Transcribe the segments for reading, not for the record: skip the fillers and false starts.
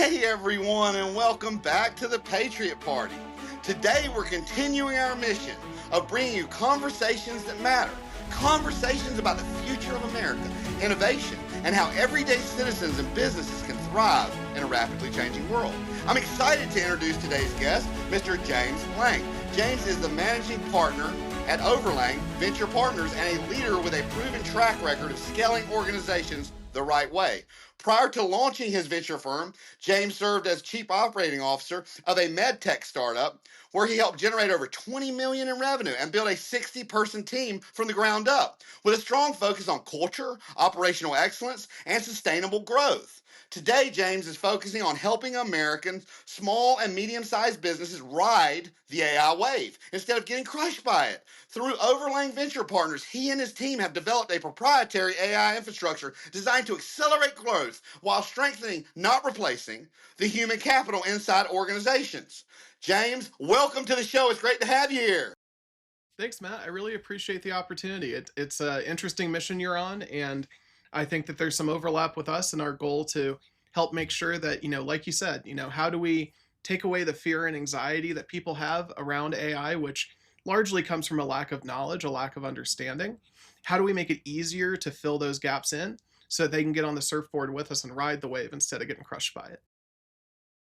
Hey everyone, and welcome back to the Patriot Party. Today we're continuing our mission of bringing you conversations that matter, conversations about the future of America, innovation, and how everyday citizens and businesses can thrive in a rapidly changing world. I'm excited to introduce today's guest, Mr. James Lang. James is the managing partner at OverLang Venture Partners and a leader with a proven track record of scaling organizations the right way. Prior to launching his venture firm, James served as chief operating officer of a med tech startup where he helped generate over $20 million in revenue and build a 60-person team from the ground up with a strong focus on culture, operational excellence, and sustainable growth. Today, James is focusing on helping American small and medium-sized businesses ride the AI wave instead of getting crushed by it. Through OverLang Venture Partners, he and his team have developed a proprietary AI infrastructure designed to accelerate growth while strengthening, not replacing, the human capital inside organizations. James, welcome to the show. It's great to have you here. Thanks, Matt. I really appreciate the opportunity. It's an interesting mission you're on, and I think that there's some overlap with us and our goal to help make sure that, like you said, how do we take away the fear and anxiety that people have around AI, which largely comes from a lack of knowledge, a lack of understanding? How do we make it easier to fill those gaps in so that they can get on the surfboard with us and ride the wave instead of getting crushed by it?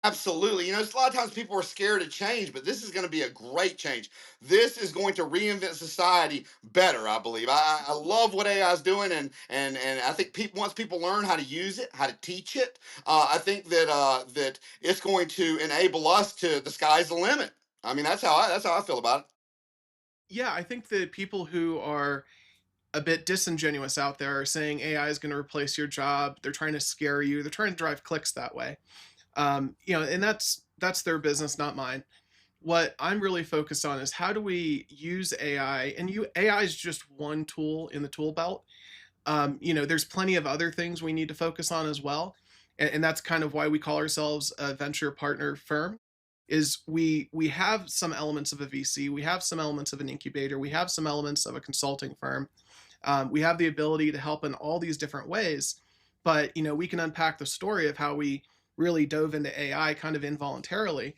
Absolutely. It's a lot of times people are scared of change, but this is going to be a great change. This is going to reinvent society better, I believe. I love what AI is doing, and I think once people learn how to use it, how to teach it, I think that it's going to enable us to, the sky's the limit. I mean, that's how I feel about it. Yeah, I think the people who are a bit disingenuous out there are saying AI is going to replace your job. They're trying to scare you. They're trying to drive clicks that way. And that's their business, not mine. What I'm really focused on is how do we use AI, and AI is just one tool in the tool belt. There's plenty of other things we need to focus on as well. And that's kind of why we call ourselves a venture partner firm, is we have some elements of a VC, we have some elements of an incubator, we have some elements of a consulting firm. We have the ability to help in all these different ways, but, we can unpack the story of how we really dove into AI kind of involuntarily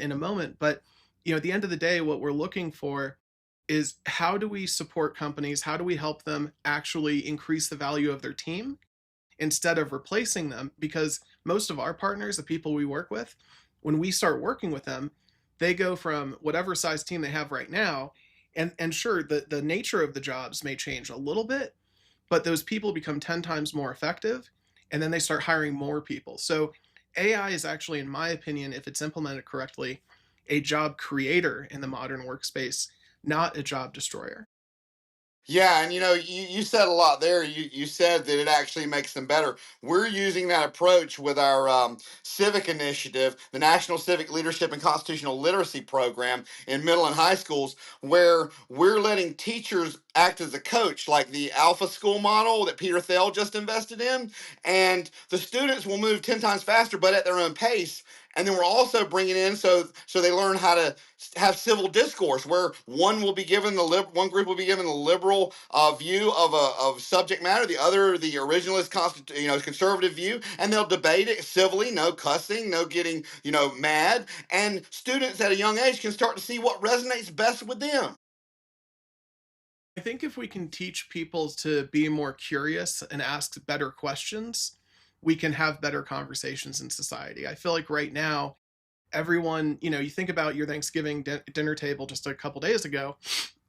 in a moment. But, at the end of the day, what we're looking for is how do we support companies? How do we help them actually increase the value of their team instead of replacing them? Because most of our partners, the people we work with, when we start working with them, they go from whatever size team they have right now. And sure, the nature of the jobs may change a little bit, but those people become 10 times more effective, and then they start hiring more people. So AI is actually, in my opinion, if it's implemented correctly, a job creator in the modern workspace, not a job destroyer. Yeah, and you said a lot there. You said that it actually makes them better. We're using that approach with our civic initiative, the National Civic Leadership and Constitutional Literacy Program in middle and high schools, where we're letting teachers act as a coach, like the Alpha School model that Peter Thiel just invested in, and the students will move 10 times faster, but at their own pace. And then we're also bringing in so they learn how to have civil discourse, where one will be given one group will be given the liberal view of subject matter, the other the originalist conservative view, and they'll debate it civilly, no cussing, no getting mad, and students at a young age can start to see what resonates best with them. I think if we can teach people to be more curious and ask better questions, we can have better conversations in society. I feel like right now, everyone, you think about your Thanksgiving dinner table just a couple days ago,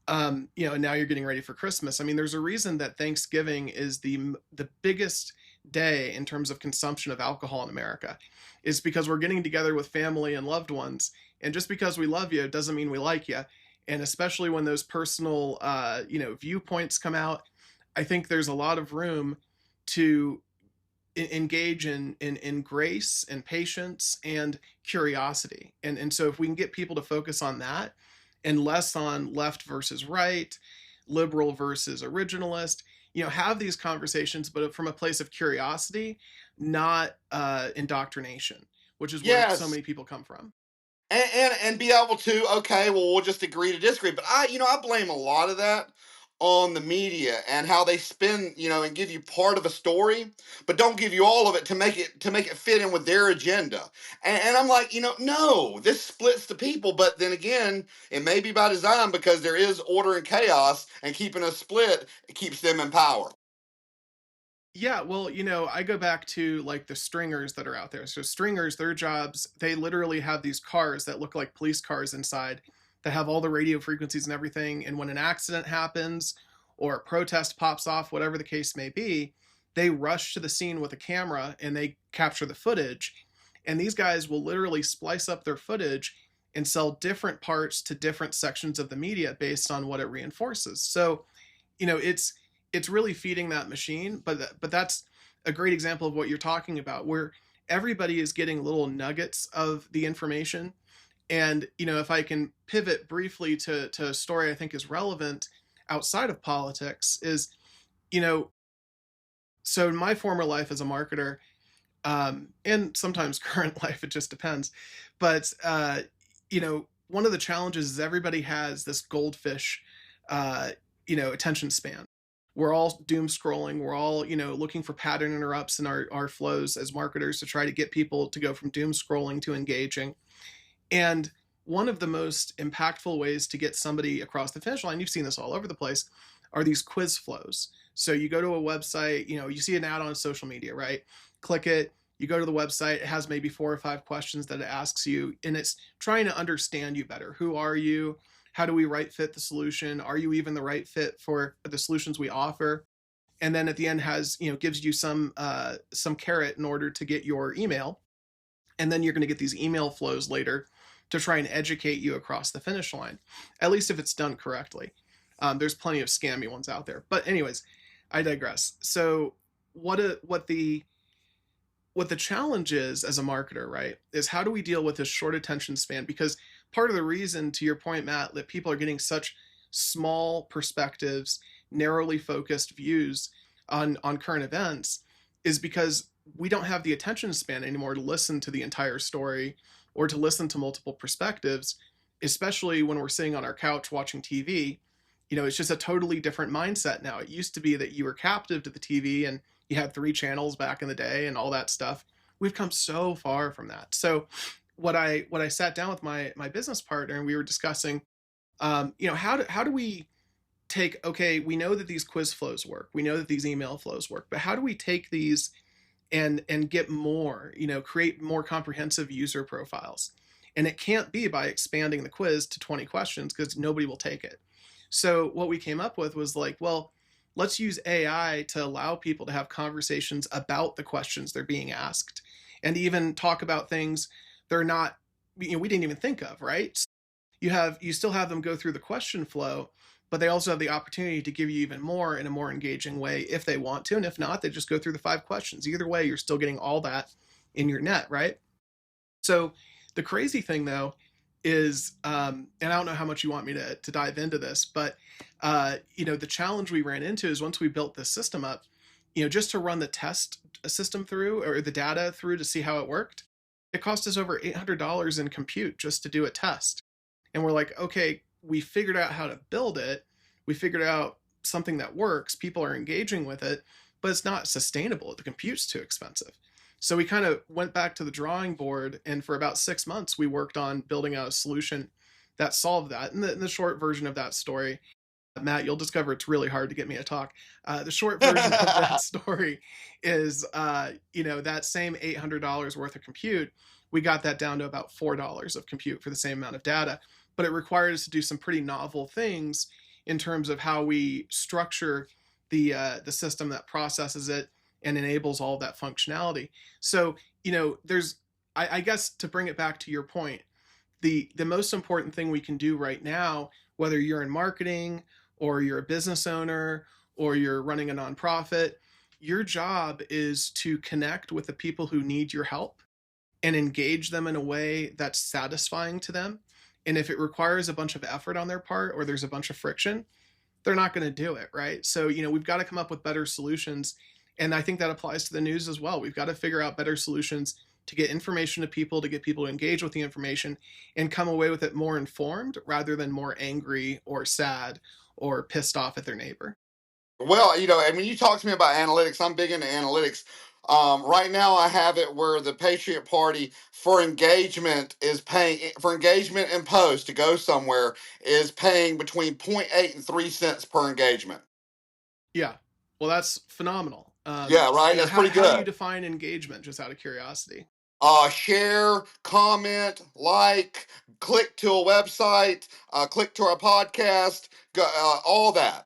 and now you're getting ready for Christmas. I mean, there's a reason that Thanksgiving is the biggest day in terms of consumption of alcohol in America, is because we're getting together with family and loved ones. And just because we love you doesn't mean we like you. And especially when those personal, viewpoints come out, I think there's a lot of room to engage in grace and patience and curiosity. And so if we can get people to focus on that and less on left versus right, liberal versus originalist, have these conversations, but from a place of curiosity, not indoctrination, which is where so many people come from. And be able to, okay, well, we'll just agree to disagree. But I blame a lot of that on the media and how they spin, and give you part of a story, but don't give you all of it to make it fit in with their agenda. And I'm like, no, this splits the people. But then again, it may be by design, because there is order and chaos, and keeping us split keeps them in power. Yeah, well, I go back to like the stringers that are out there. So stringers, their jobs, they literally have these cars that look like police cars inside that have all the radio frequencies and everything. And when an accident happens or a protest pops off, whatever the case may be, they rush to the scene with a camera and they capture the footage. And these guys will literally splice up their footage and sell different parts to different sections of the media based on what it reinforces. So, it's really feeding that machine, but that's a great example of what you're talking about, where everybody is getting little nuggets of the information. And if I can pivot briefly to a story I think is relevant outside of politics, is so in my former life as a marketer, and sometimes current life, it just depends, but one of the challenges is everybody has this goldfish attention span. We're all doom scrolling. We're all, looking for pattern interrupts in our flows as marketers to try to get people to go from doom scrolling to engaging. And one of the most impactful ways to get somebody across the finish line, you've seen this all over the place, are these quiz flows. So you go to a website, you see an ad on social media, right? Click it. You go to the website, it has maybe 4 or 5 questions that it asks you, and it's trying to understand you better. Who are you? How do we right fit the solution? Are you even the right fit for the solutions we offer? And then at the end gives you some carrot in order to get your email. And then you're going to get these email flows later to try and educate you across the finish line, at least if it's done correctly. There's plenty of scammy ones out there. But anyways, I digress. So what the challenge is as a marketer, right, is how do we deal with this short attention span? Because part of the reason, to your point, Matt, that people are getting such small perspectives, narrowly focused views on current events is because we don't have the attention span anymore to listen to the entire story or to listen to multiple perspectives, especially when we're sitting on our couch watching TV. It's just a totally different mindset now. It used to be that you were captive to the TV and you had 3 channels back in the day and all that stuff. We've come so far from that. So what I sat down with my business partner and we were discussing, how do we take, okay, we know that these quiz flows work. We know that these email flows work, but how do we take these and get more, create more comprehensive user profiles? And it can't be by expanding the quiz to 20 questions because nobody will take it. So what we came up with was like, well, let's use AI to allow people to have conversations about the questions they're being asked and even talk about things they're not, we didn't even think of, right? You still have them go through the question flow, but they also have the opportunity to give you even more in a more engaging way if they want to. And if not, they just go through the 5 questions. Either way, you're still getting all that in your net, right? So the crazy thing though is, and I don't know how much you want me to dive into this, but the challenge we ran into is once we built this system up, just to run the test system through or the data through to see how it worked, it cost us over $800 in compute just to do a test. And we're like, okay, we figured out how to build it. We figured out something that works. People are engaging with it, but it's not sustainable. The compute's too expensive. So we kind of went back to the drawing board, and for about 6 months, we worked on building out a solution that solved that. And the short version of that story, Matt, you'll discover it's really hard to get me to talk. The short version of that story is, that same $800 worth of compute, we got that down to about $4 of compute for the same amount of data. But it required us to do some pretty novel things in terms of how we structure the system that processes it and enables all of that functionality. So, I guess to bring it back to your point, the most important thing we can do right now, whether you're in marketing or you're a business owner or you're running a nonprofit, your job is to connect with the people who need your help and engage them in a way that's satisfying to them. And if it requires a bunch of effort on their part or there's a bunch of friction, they're not going to do it, right? So, we've got to come up with better solutions. And I think that applies to the news as well. We've got to figure out better solutions to get information to people, to get people to engage with the information and come away with it more informed rather than more angry or sad or pissed off at their neighbor. Well, and when you talk to me about analytics, I'm big into analytics. Right now, I have it where the Patriot Party for engagement and post to go somewhere is paying between zero point 0.8 and 3 cents per engagement. Yeah. Well, that's phenomenal. Yeah, right. That's pretty good. How do you define engagement, just out of curiosity? Share, comment, like, click to a website, click to our podcast, all that.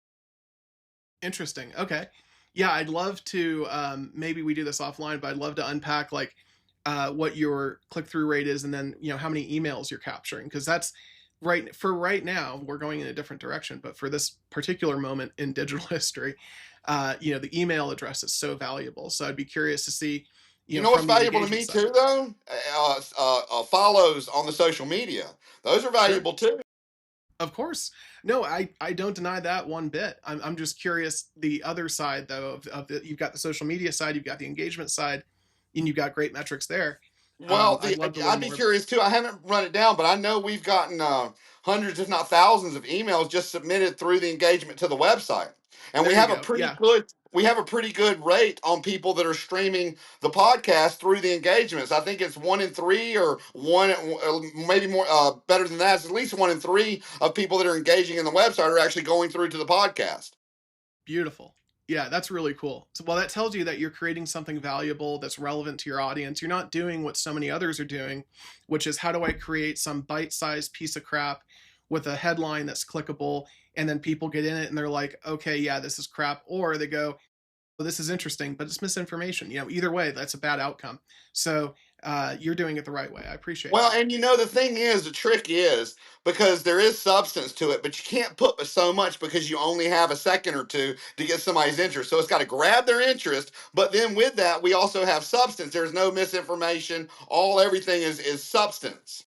Interesting. Okay. Yeah, I'd love to, maybe we do this offline, but I'd love to unpack like what your click-through rate is, and then, how many emails you're capturing. Because that's right now, we're going in a different direction. But for this particular moment in digital history, the email address is so valuable. So I'd be curious to see, You know what's valuable to me too, though? Follows on the social media. Those are valuable too. Of course. No, I don't deny that one bit. I'm just curious the other side, though, you've got the social media side, you've got the engagement side, and you've got great metrics there. Well, I'd be curious too. I haven't run it down, but I know we've gotten hundreds, if not thousands, of emails just submitted through the engagement to the website, and we have a pretty good rate on people that are streaming the podcast through the engagements. I think it's 1 in 3, or maybe more, better than that. It's at least 1 in 3 of people that are engaging in the website are actually going through to the podcast. Beautiful. Yeah, that's really cool. So, well, that tells you that you're creating something valuable that's relevant to your audience. You're not doing what so many others are doing, which is, how do I create some bite-sized piece of crap with a headline that's clickable, and then people get in it and they're like, okay, yeah, this is crap. Or they go, well, this is interesting, but it's misinformation. Either way, that's a bad outcome. So you're doing it the right way. I appreciate it. Well, and the trick is, because there is substance to it, but you can't put so much because you only have a second or two to get somebody's interest. So it's got to grab their interest. But then with that, we also have substance. There's no misinformation. Everything is substance.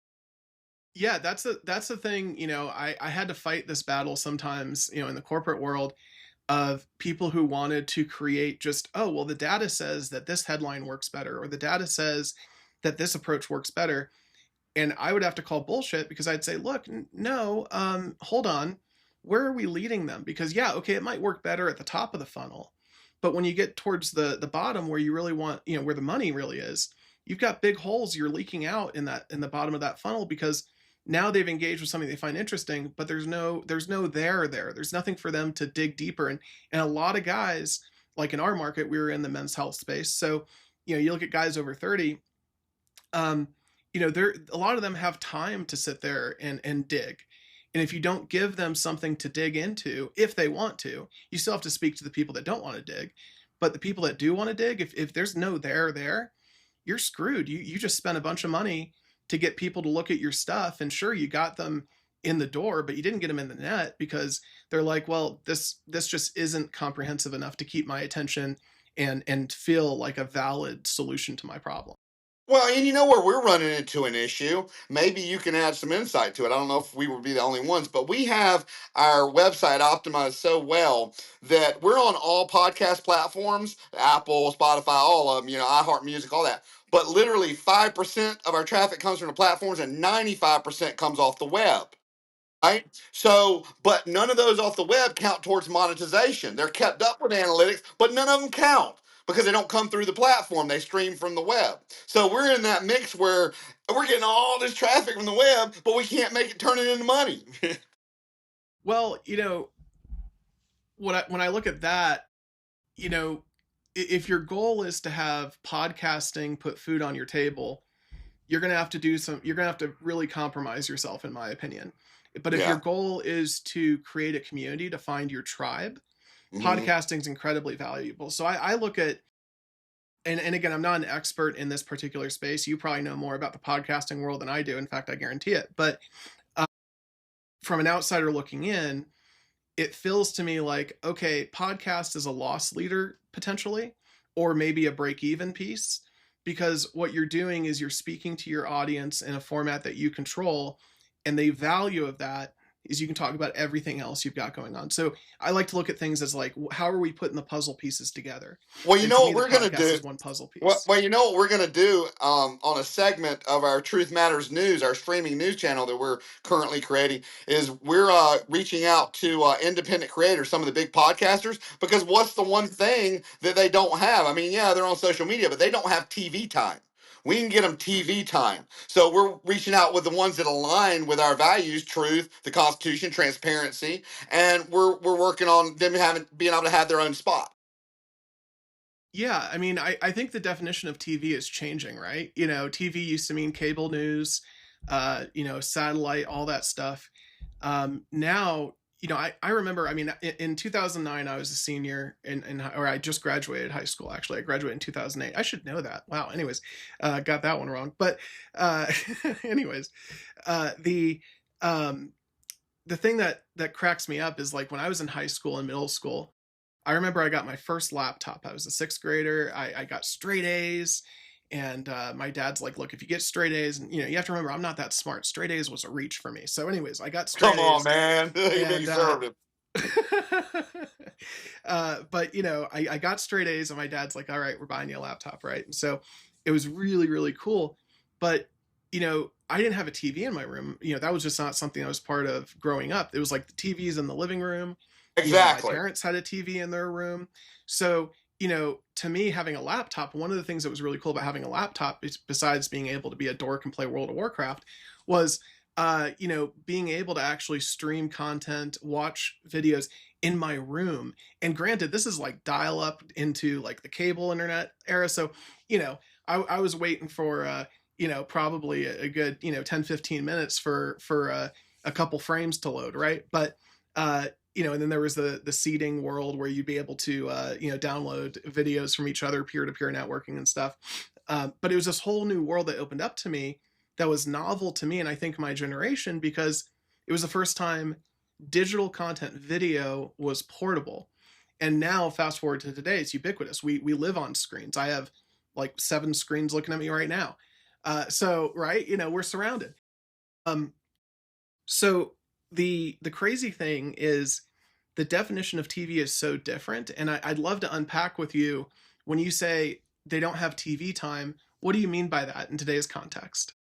Yeah, that's the thing. I had to fight this battle sometimes, in the corporate world, of people who wanted to create just, oh, well, the data says that this headline works better, or the data says that this approach works better. And I would have to call bullshit, because I'd say, look, no, hold on. Where are we leading them? Because yeah, okay, it might work better at the top of the funnel, but when you get towards the bottom, where you really want, where the money really is, you've got big holes you're leaking out in the bottom of that funnel, because now they've engaged with something they find interesting, but there's no there. There's nothing for them to dig deeper. And a lot of guys, like in our market, we were in the men's health space. So, you look at guys over 30, a lot of them have time to sit there and dig. And if you don't give them something to dig into, if they want to, you still have to speak to the people that don't want to dig. But the people that do want to dig, if there's no there, you're screwed. You just spent a bunch of money to get people to look at your stuff, and sure, you got them in the door, but you didn't get them in the net, because they're like, well, this just isn't comprehensive enough to keep my attention and feel like a valid solution to my problem. Well, and where we're running into an issue, maybe you can add some insight to it. I don't know if we would be the only ones, but we have our website optimized so well that we're on all podcast platforms, Apple, Spotify, all of them, iHeartMusic, all that. But literally 5% of our traffic comes from the platforms, and 95% comes off the web. Right? So, but none of those off the web count towards monetization. They're kept up with analytics, but none of them count, because they don't come through the platform. They stream from the web. So we're in that mix where we're getting all this traffic from the web, but we can't make it turn it into money. Well, when I look at that, if your goal is to have podcasting put food on your table, you're going to have to really compromise yourself, in my opinion. But if your goal is to create a community, to find your tribe, podcasting is incredibly valuable. So I look at, and again, I'm not an expert in this particular space. You probably know more about the podcasting world than I do. In fact, I guarantee it. But from an outsider looking in, it feels to me like, okay, podcast is a loss leader potentially, or maybe a break-even piece, because what you're doing is you're speaking to your audience in a format that you control, and the value of that is you can talk about everything else you've got going on. So I like to look at things as like, how are we putting the puzzle pieces together? Well, you And know to what me, the we're going to podcast do? is one puzzle piece. Well, you know what we're going to do on a segment of our Truth Matters News, our streaming news channel that we're currently creating, is we're reaching out to independent creators, some of the big podcasters, because what's the one thing that they don't have? I mean, yeah, they're on social media, but they don't have TV time. We can get them TV time. So we're reaching out with the ones that align with our values, truth, the Constitution, transparency, and we're working on them being able to have their own spot. Yeah, I mean, I think the definition of TV is changing, right? You know, TV used to mean cable news, satellite, all that stuff. Now, I remember, I mean, in 2009, I was a senior or I just graduated high school, actually. I graduated in 2008. I should know that. Wow. Anyways, got that one wrong. But anyways, the thing that cracks me up is like when I was in high school and middle school, I remember I got my first laptop. I was a sixth grader. I got straight A's. And my dad's like, look, if you get straight A's, and you have to remember, I'm not that smart. Straight A's was a reach for me. So anyways, I got straight A's. Come on, man. And, Conservative. but I got straight A's, and my dad's like, all right, we're buying you a laptop, right? And so it was really, really cool. But I didn't have a TV in my room. That was just not something I was part of growing up. It was like the TV's in the living room. Exactly. My parents had a TV in their room. So, to me, having a laptop, one of the things that was really cool about having a laptop, besides being able to be a dork and play World of Warcraft, was, being able to actually stream content, watch videos in my room. And granted, this is like dial up into like the cable internet era. So, I was waiting for, probably a good, 10, 15 minutes for a couple frames to load. Right. But, and then there was the seeding world where you'd be able to, download videos from each other, peer-to-peer networking and stuff. But it was this whole new world that opened up to me that was novel to me, and I think my generation, because it was the first time digital content video was portable. And now, fast forward to today, it's ubiquitous. We live on screens. I have like 7 screens looking at me right now. So, right, we're surrounded. So the crazy thing is the definition of TV is so different. And I'd love to unpack with you, when you say they don't have TV time, what do you mean by that in today's context?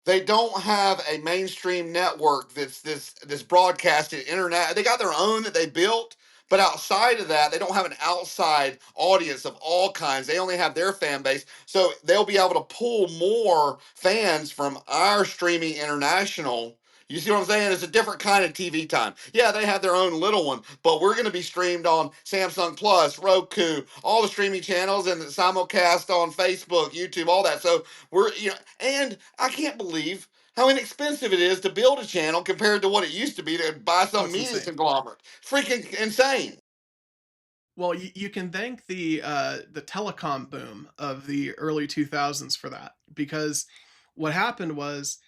They don't have a mainstream network that's this broadcasted internet. They got their own that they built, but outside of that, they don't have an outside audience of all kinds. They only have their fan base. So they'll be able to pull more fans from our streaming international. You see what I'm saying? It's a different kind of TV time. Yeah, they have their own little one, but we're going to be streamed on Samsung Plus, Roku, all the streaming channels, and the simulcast on Facebook, YouTube, all that. So and I can't believe how inexpensive it is to build a channel compared to what it used to be to buy some media conglomerate. Freaking insane. Well, you can thank the telecom boom of the early 2000s for that, because what happened was,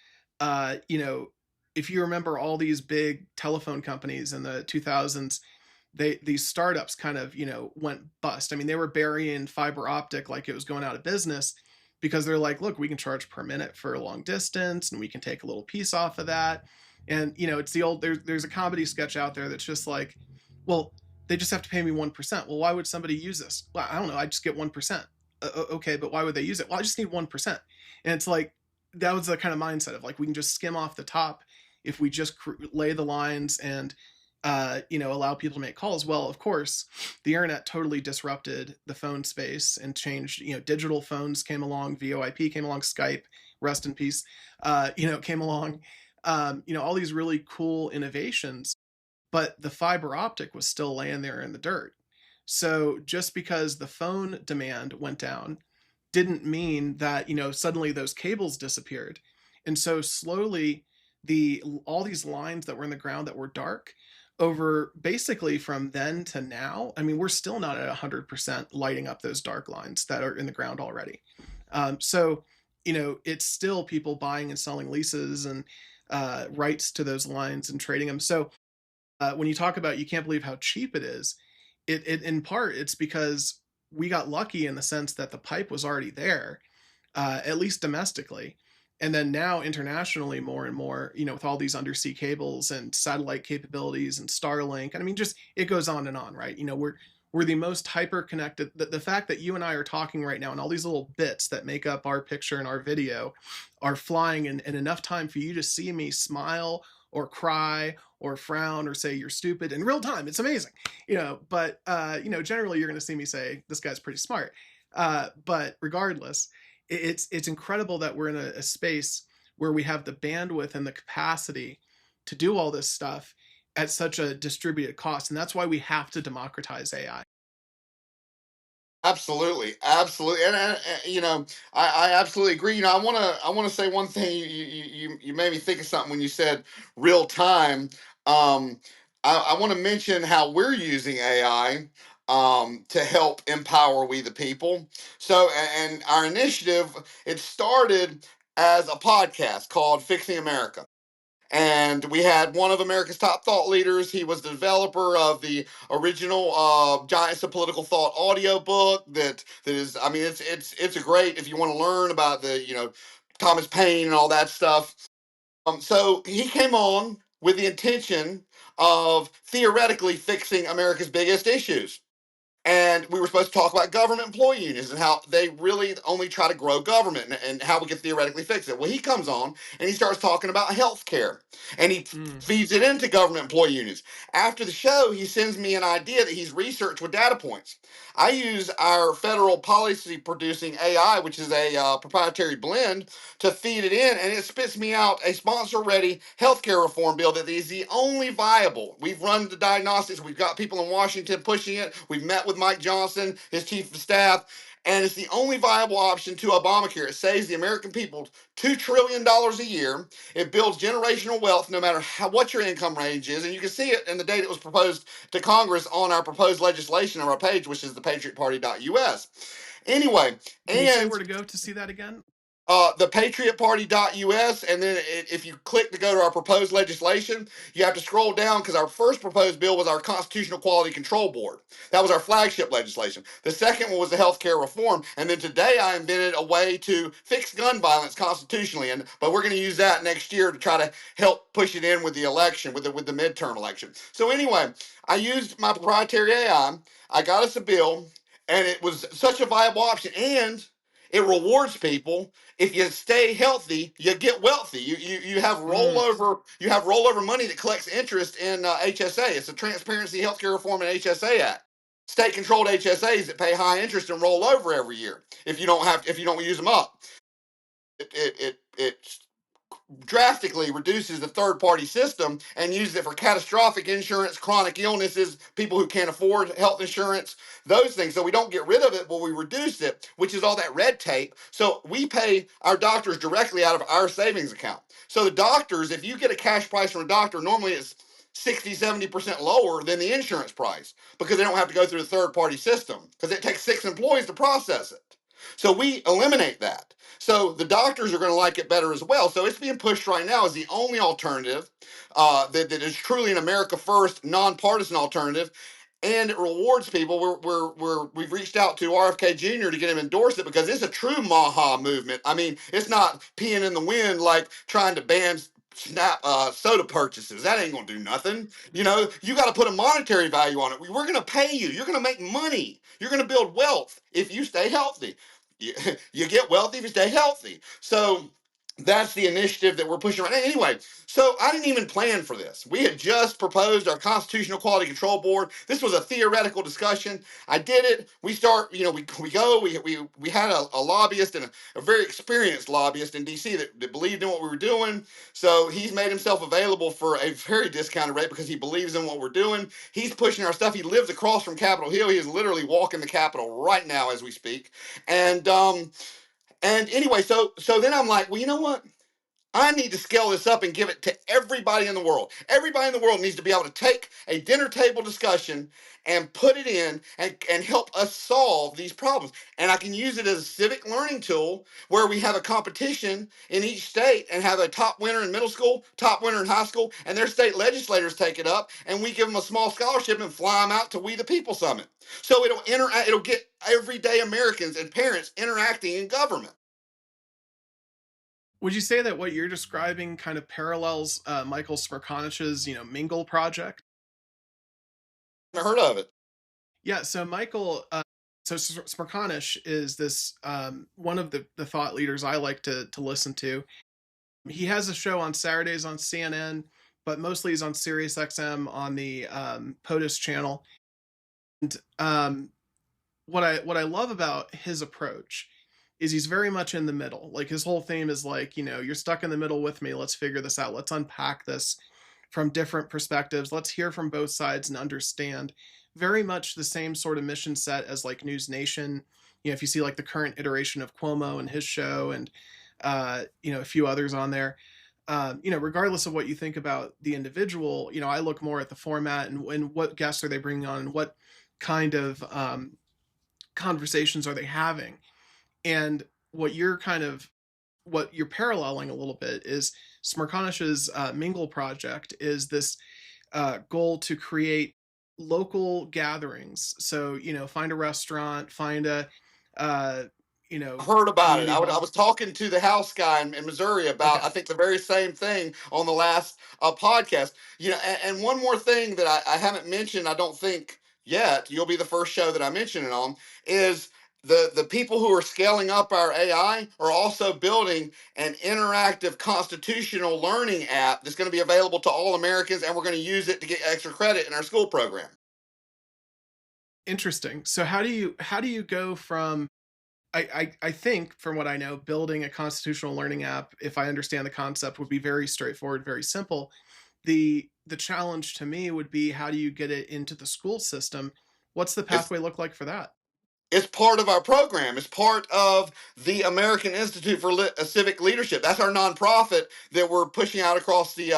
if you remember all these big telephone companies in the 2000s, these startups kind of, went bust. I mean, they were burying fiber optic like it was going out of business, because they're like, look, we can charge per minute for a long distance, and we can take a little piece off of that. And, it's the old, there's a comedy sketch out there that's just like, well, they just have to pay me 1%. Well, why would somebody use this? Well, I don't know. I just get 1%. Okay, but why would they use it? Well, I just need 1%. And it's like, that was the kind of mindset of like, we can just skim off the top if we just lay the lines and, allow people to make calls. Well, of course, the internet totally disrupted the phone space and changed, digital phones came along, VoIP came along, Skype, rest in peace, came along, all these really cool innovations, but the fiber optic was still laying there in the dirt. So just because the phone demand went down didn't mean that, suddenly those cables disappeared. And so slowly, all these lines that were in the ground that were dark, over basically from then to now, I mean, we're still not at 100% lighting up those dark lines that are in the ground already. So it's still people buying and selling leases and rights to those lines and trading them. So when you talk about, you can't believe how cheap it is, it in part, it's because we got lucky in the sense that the pipe was already there, at least domestically. And then now internationally, more and more, with all these undersea cables and satellite capabilities and Starlink, and I mean, just it goes on and on, right? We're the most hyper connected. The fact that you and I are talking right now, and all these little bits that make up our picture and our video are flying in enough time for you to see me smile or cry or frown or say you're stupid in real time. It's amazing, but generally you're going to see me say this guy's pretty smart. But regardless, it's incredible that we're in a space where we have the bandwidth and the capacity to do all this stuff at such a distributed cost, and that's why we have to democratize AI. Absolutely, absolutely, and I absolutely agree. I want to say one thing. You made me think of something when you said real time. Um, I want to mention how we're using AI to help empower we the people. So, and our initiative, it started as a podcast called Fixing America. And we had one of America's top thought leaders. He was the developer of the original Giants of Political Thought audio book. That is, I mean, it's a great if you want to learn about the Thomas Paine and all that stuff. So he came on with the intention of theoretically fixing America's biggest issues. And we were supposed to talk about government employee unions and how they really only try to grow government and how we can theoretically fix it. Well, he comes on and he starts talking about health care and he Mm. feeds it into government employee unions. After the show, he sends me an idea that he's researched with data points. I use our federal policy producing AI, which is a proprietary blend, to feed it in, and it spits me out a sponsor ready healthcare reform bill that is the only viable. We've run the diagnostics, we've got people in Washington pushing it, we've met with Mike Johnson, his chief of staff, and it's the only viable option to Obamacare. It saves the American people $2 trillion a year. It builds generational wealth no matter what your income range is. And you can see it in the date it was proposed to Congress on our proposed legislation on our page, which is the patriotparty.us. Anyway, Can you say and where to go to see that again? the patriotparty.us, and then if you click to go to our proposed legislation, you have to scroll down because our first proposed bill was our Constitutional Quality Control Board. That was our flagship legislation. The second one was the healthcare reform, and then today I invented a way to fix gun violence constitutionally, but we're going to use that next year to try to help push it in with the election, with the midterm election. So anyway, I used my proprietary AI. I got us a bill, and it was such a viable option, and it rewards people. If you stay healthy, you get wealthy. You have Mm. rollover money that collects interest in HSA. It's a Transparency Healthcare Reform and HSA Act. State controlled HSAs that pay high interest and roll over every year if you don't use them up. It drastically reduces the third party system and uses it for catastrophic insurance, chronic illnesses, people who can't afford health insurance, those things. So we don't get rid of it, but we reduce it, which is all that red tape. So we pay our doctors directly out of our savings account. So the doctors, if you get a cash price from a doctor, normally it's 60-70% lower than the insurance price because they don't have to go through the third party system because it takes 6 employees to process it. So we eliminate that. So the doctors are going to like it better as well. So it's being pushed right now as the only alternative that is truly an America First, nonpartisan alternative, and it rewards people. We've reached out to RFK Jr. to get him endorsed it because it's a true Maha movement. I mean, it's not peeing in the wind like trying to ban snap soda purchases. That ain't gonna do nothing. You got to put a monetary value on it. We're gonna pay you. You're gonna make money. You're gonna build wealth if you stay healthy. You get wealthy if you stay healthy. So that's the initiative that we're pushing right now. Anyway, so I didn't even plan for this. We had just proposed our Constitutional Quality Control Board. This was a theoretical discussion. I did it. We start, we had a lobbyist and a very experienced lobbyist in DC that believed in what we were doing. So he's made himself available for a very discounted rate because he believes in what we're doing. He's pushing our stuff. He lives across from Capitol Hill. He is literally walking the Capitol right now as we speak. And anyway, so then I'm like, well, you know what? I need to scale this up and give it to everybody in the world. Everybody in the world needs to be able to take a dinner table discussion and put it in and help us solve these problems. And I can use it as a civic learning tool where we have a competition in each state and have a top winner in middle school, top winner in high school, and their state legislators take it up and we give them a small scholarship and fly them out to We the People Summit. So it'll get everyday Americans and parents interacting in government. Would you say that what you're describing kind of parallels Michael Smerconich's, Mingle project? I heard of it. Yeah, so Michael, Smerconich is this one of the thought leaders I like to listen to. He has a show on Saturdays on CNN, but mostly he's on Sirius XM on the POTUS channel. And what I love about his approach is he's very much in the middle. Like his whole theme is like, you're stuck in the middle with me. Let's figure this out. Let's unpack this from different perspectives. Let's hear from both sides and understand. Very much the same sort of mission set as like News Nation. If you see like the current iteration of Cuomo and his show and a few others on there. Regardless of what you think about the individual, I look more at the format and what guests are they bringing on and what kind of conversations are they having. And what you're paralleling a little bit is Smerconich's Mingle project is this goal to create local gatherings. So, find a restaurant, find a, Heard about it. I community hall. was talking to the house guy in Missouri about, Okay. I think, the very same thing on the last podcast. And one more thing that I haven't mentioned, I don't think yet, you'll be the first show that I mention it on, is the people who are scaling up our AI are also building an interactive constitutional learning app that's going to be available to all Americans, and we're going to use it to get extra credit in our school program. Interesting. So how do you go from I think, from what I know, building a constitutional learning app, if I understand the concept, would be very straightforward, very simple. The challenge to me would be, how do you get it into the school system? What's the It's pathway look like for that? It's part of our program. It's part of the American Institute for Civic Leadership. That's our nonprofit that we're pushing out across the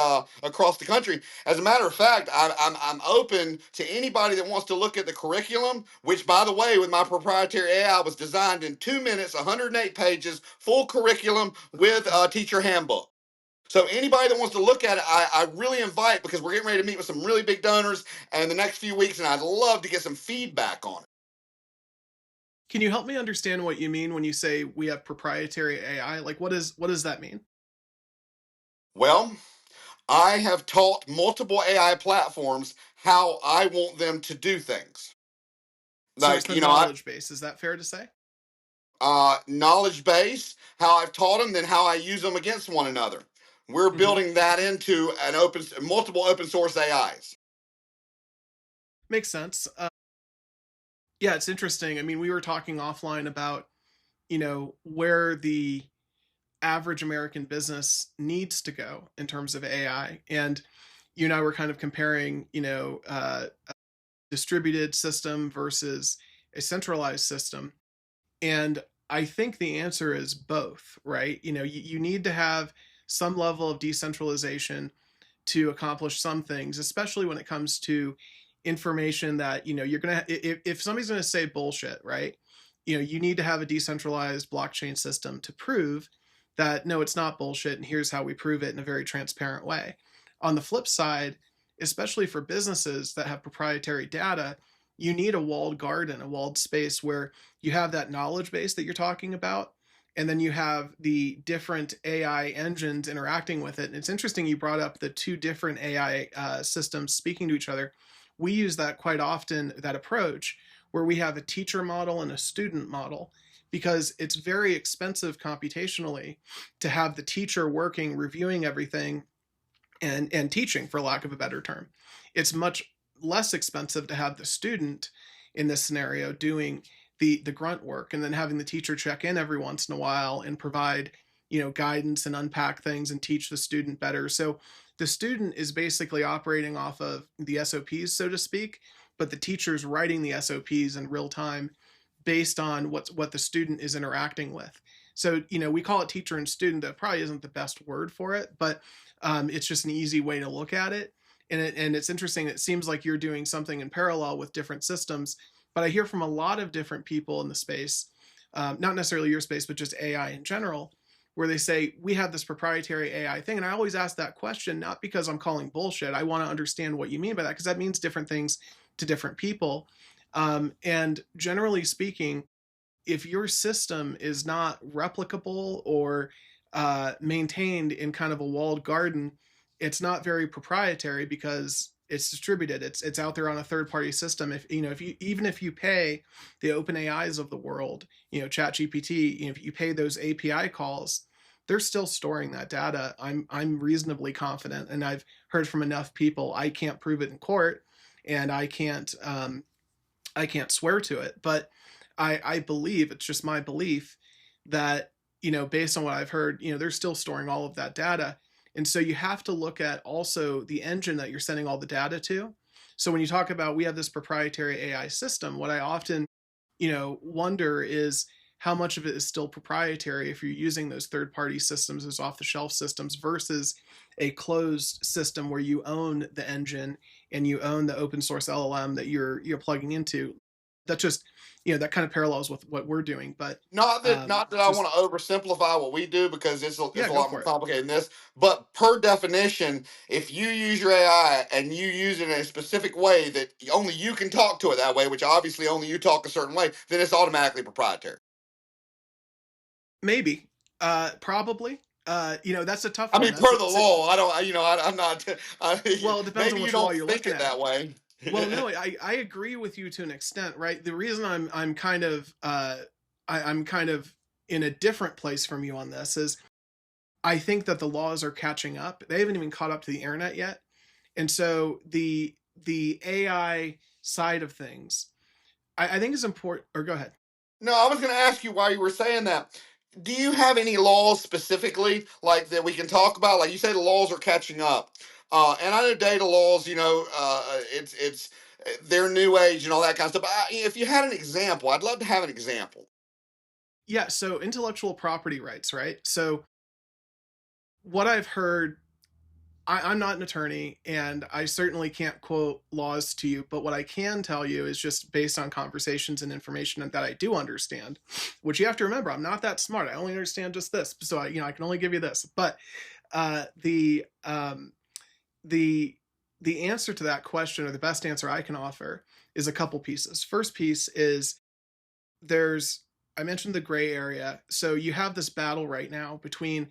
country. As a matter of fact, I'm open to anybody that wants to look at the curriculum, which, by the way, with my proprietary AI, was designed in 2 minutes, 108 pages, full curriculum with a teacher handbook. So anybody that wants to look at it, I really invite, because we're getting ready to meet with some really big donors in the next few weeks, and I'd love to get some feedback on it. Can you help me understand what you mean when you say we have proprietary AI? Like, what does that mean? Well, I have taught multiple AI platforms how I want them to do things. So it's Like, the knowledge base. Is that fair to say? knowledge base, how I've taught them, then how I use them against one another. We're Mm-hmm. building that into multiple open source AIs. Makes sense. Yeah, it's interesting. I mean, we were talking offline about, where the average American business needs to go in terms of AI. And you and I were kind of comparing, a distributed system versus a centralized system. And I think the answer is both, right? You need to have some level of decentralization to accomplish some things, especially when it comes to information that, you're going to, if somebody's going to say bullshit, right? You need to have a decentralized blockchain system to prove that, no, it's not bullshit. And here's how we prove it in a very transparent way. On the flip side, especially for businesses that have proprietary data, you need a walled garden, a walled space where you have that knowledge base that you're talking about, and then you have the different AI engines interacting with it. And it's interesting you brought up the two different AI systems speaking to each other. We use that quite often, that approach, where we have a teacher model and a student model, because it's very expensive computationally to have the teacher working, reviewing everything, and teaching, for lack of a better term. It's much less expensive to have the student in this scenario doing the grunt work, and then having the teacher check in every once in a while and provide guidance and unpack things and teach the student better. So the student is basically operating off of the SOPs, so to speak, but the teacher's writing the SOPs in real time based on what the student is interacting with. So we call it teacher and student. That probably isn't the best word for it, but it's just an easy way to look at it. And it's interesting. It seems like you're doing something in parallel with different systems, but I hear from a lot of different people in the space, not necessarily your space, but just AI in general, where they say, we have this proprietary AI thing. And I always ask that question, not because I'm calling bullshit. I want to understand what you mean by that, because that means different things to different people. And generally speaking, if your system is not replicable or maintained in kind of a walled garden, it's not very proprietary because it's distributed. It's out there on a third party system. If you know, if you even if you pay the open AIs of the world, ChatGPT, if you pay those API calls, they're still storing that data. I'm reasonably confident, and I've heard from enough people. I can't prove it in court, and I can't swear to it, but I believe, it's just my belief, that based on what I've heard, they're still storing all of that data. And so you have to look at also the engine that you're sending all the data to. So when you talk about, we have this proprietary AI system, what I often wonder is how much of it is still proprietary if you're using those third-party systems as off-the-shelf systems versus a closed system where you own the engine and you own the open source LLM that you're plugging into. That just that kind of parallels with what we're doing. But not that I want to oversimplify what we do, because it's a lot more complicated than this. But per definition, if you use your AI and you use it in a specific way that only you can talk to it that way, which obviously only you talk a certain way, then it's automatically proprietary. Maybe, probably. That's a tough I one. mean, per the law, I don't. I'm not. Well, it depends on which law you're looking at. That way. Well, no, I agree with you to an extent, right? The reason I'm kind of I'm kind of in a different place from you on this is I think that the laws are catching up. They haven't even caught up to the internet yet, and so the AI side of things, I think is important. Or go ahead. No, I was going to ask you why you were saying that. Do you have any laws specifically like that we can talk about? Like you say, the laws are catching up, and I know data laws. It's they're new age and all that kind of stuff. But if you had an example, I'd love to have an example. Yeah. So intellectual property rights, right? So what I've heard, I'm not an attorney, and I certainly can't quote laws to you, but what I can tell you is just based on conversations and information that I do understand, which you have to remember, I'm not that smart. I only understand just this. So I can only give you this. But the answer to that question, or the best answer I can offer, is a couple pieces. First piece is I mentioned the gray area. So you have this battle right now between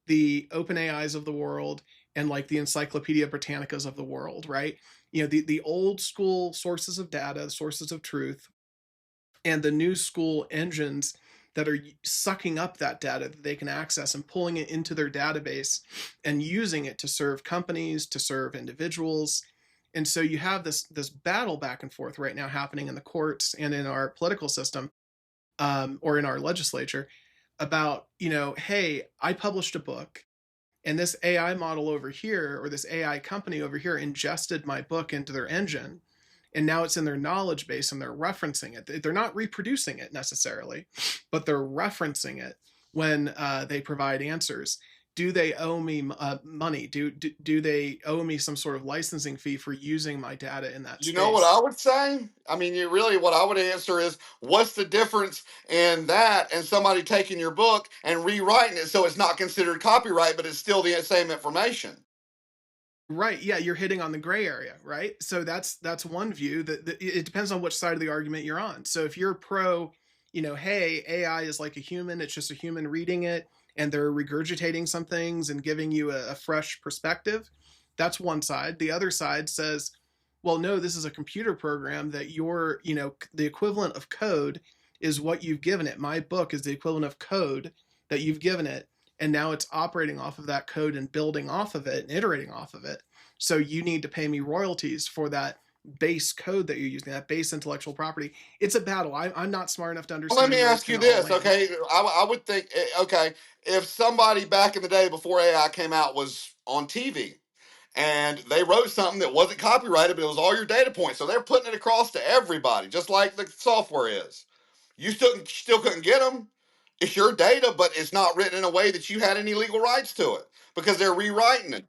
the open AIs of the world and like the Encyclopedia Britannicas of the world, right? The old school sources of data, sources of truth, and the new school engines that are sucking up that data that they can access and pulling it into their database and using it to serve companies, to serve individuals. And so you have this battle back and forth right now happening in the courts and in our political system, or in our legislature, about, hey, I published a book, and this AI model over here, or this AI company over here, ingested my book into their engine, and now it's in their knowledge base and they're referencing it. They're not reproducing it necessarily, but they're referencing it when they provide answers. Do they owe me money? Do they owe me some sort of licensing fee for using my data in that space? You know what I would say? I mean, what I would answer is, what's the difference in that and somebody taking your book and rewriting it so it's not considered copyright, but it's still the same information? Right. Yeah, you're hitting on the gray area, right? So that's one view. That it depends on which side of the argument you're on. So if you're pro, hey, AI is like a human, it's just a human reading it, and they're regurgitating some things and giving you a fresh perspective, that's one side. The other side says, well, no, this is a computer program that the equivalent of code is what you've given it. My book is the equivalent of code that you've given it. And now it's operating off of that code and building off of it and iterating off of it. So you need to pay me royalties for that base code that you're using, that base intellectual property. It's a battle. I'm not smart enough to understand. Well, let me ask you this, okay? I would think, okay, if somebody back in the day before AI came out was on TV and they wrote something that wasn't copyrighted, but it was all your data points, so they're putting it across to everybody, just like the software is. You still couldn't get them. It's your data, but it's not written in a way that you had any legal rights to it because they're rewriting it.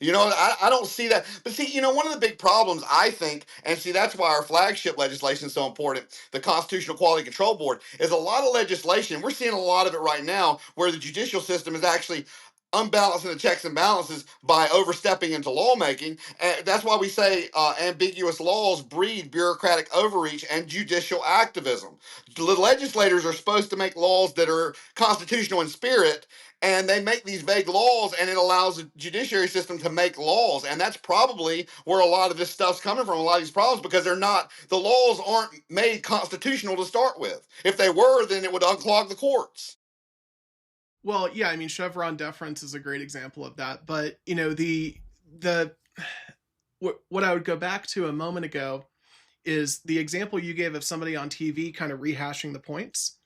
I don't see that. But see, one of the big problems, I think, and see, that's why our flagship legislation is so important, the Constitutional Quality Control Board, is a lot of legislation. We're seeing a lot of it right now where the judicial system is actually unbalancing the checks and balances by overstepping into lawmaking. And that's why we say ambiguous laws breed bureaucratic overreach and judicial activism. The legislators are supposed to make laws that are constitutional in spirit, and they make these vague laws, and it allows the judiciary system to make laws. And that's probably where a lot of this stuff's coming from, a lot of these problems, because the laws aren't made constitutional to start with. If they were, then it would unclog the courts. Well, yeah, I mean, Chevron deference is a great example of that. But, what I would go back to a moment ago is the example you gave of somebody on TV kind of rehashing the points.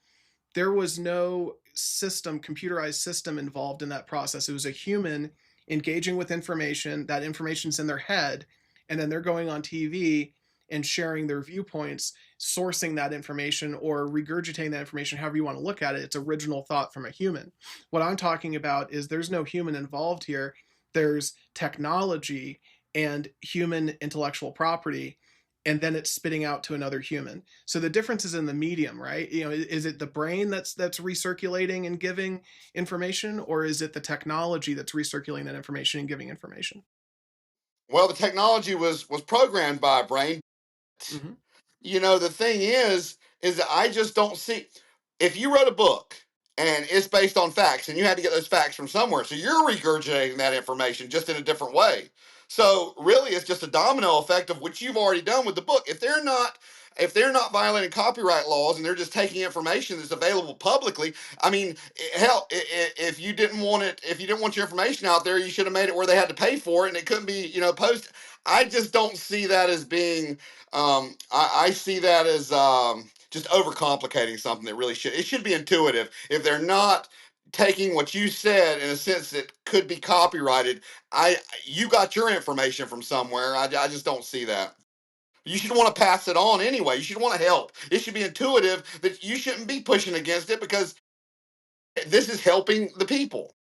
There was no computerized system involved in that process. It was a human engaging with information. That information's in their head, and then they're going on TV and sharing their viewpoints, sourcing that information or regurgitating that information, however you want to look at it. It's original thought from a human. What I'm talking about is there's no human involved here. There's technology and human intellectual property, and then it's spitting out to another human. So the difference is in the medium, right? Is it the brain that's recirculating and giving information, or is it the technology that's recirculating that information and giving information? Well, the technology was programmed by a brain. Mm-hmm. The thing is that I just don't see, if you wrote a book and it's based on facts and you had to get those facts from somewhere, so you're regurgitating that information just in a different way. So really it's just a domino effect of what you've already done with the book. If they're not violating copyright laws and they're just taking information that's available publicly, I mean, hell, if you didn't want your information out there, you should have made it where they had to pay for it and it couldn't be, posted. I just don't see that as being, I see that as just overcomplicating something that really it should be intuitive. If they're not taking what you said in a sense that could be copyrighted, you got your information from somewhere. I just don't see that. You should want to pass it on anyway. You should want to help. It should be intuitive that you shouldn't be pushing against it because this is helping the people.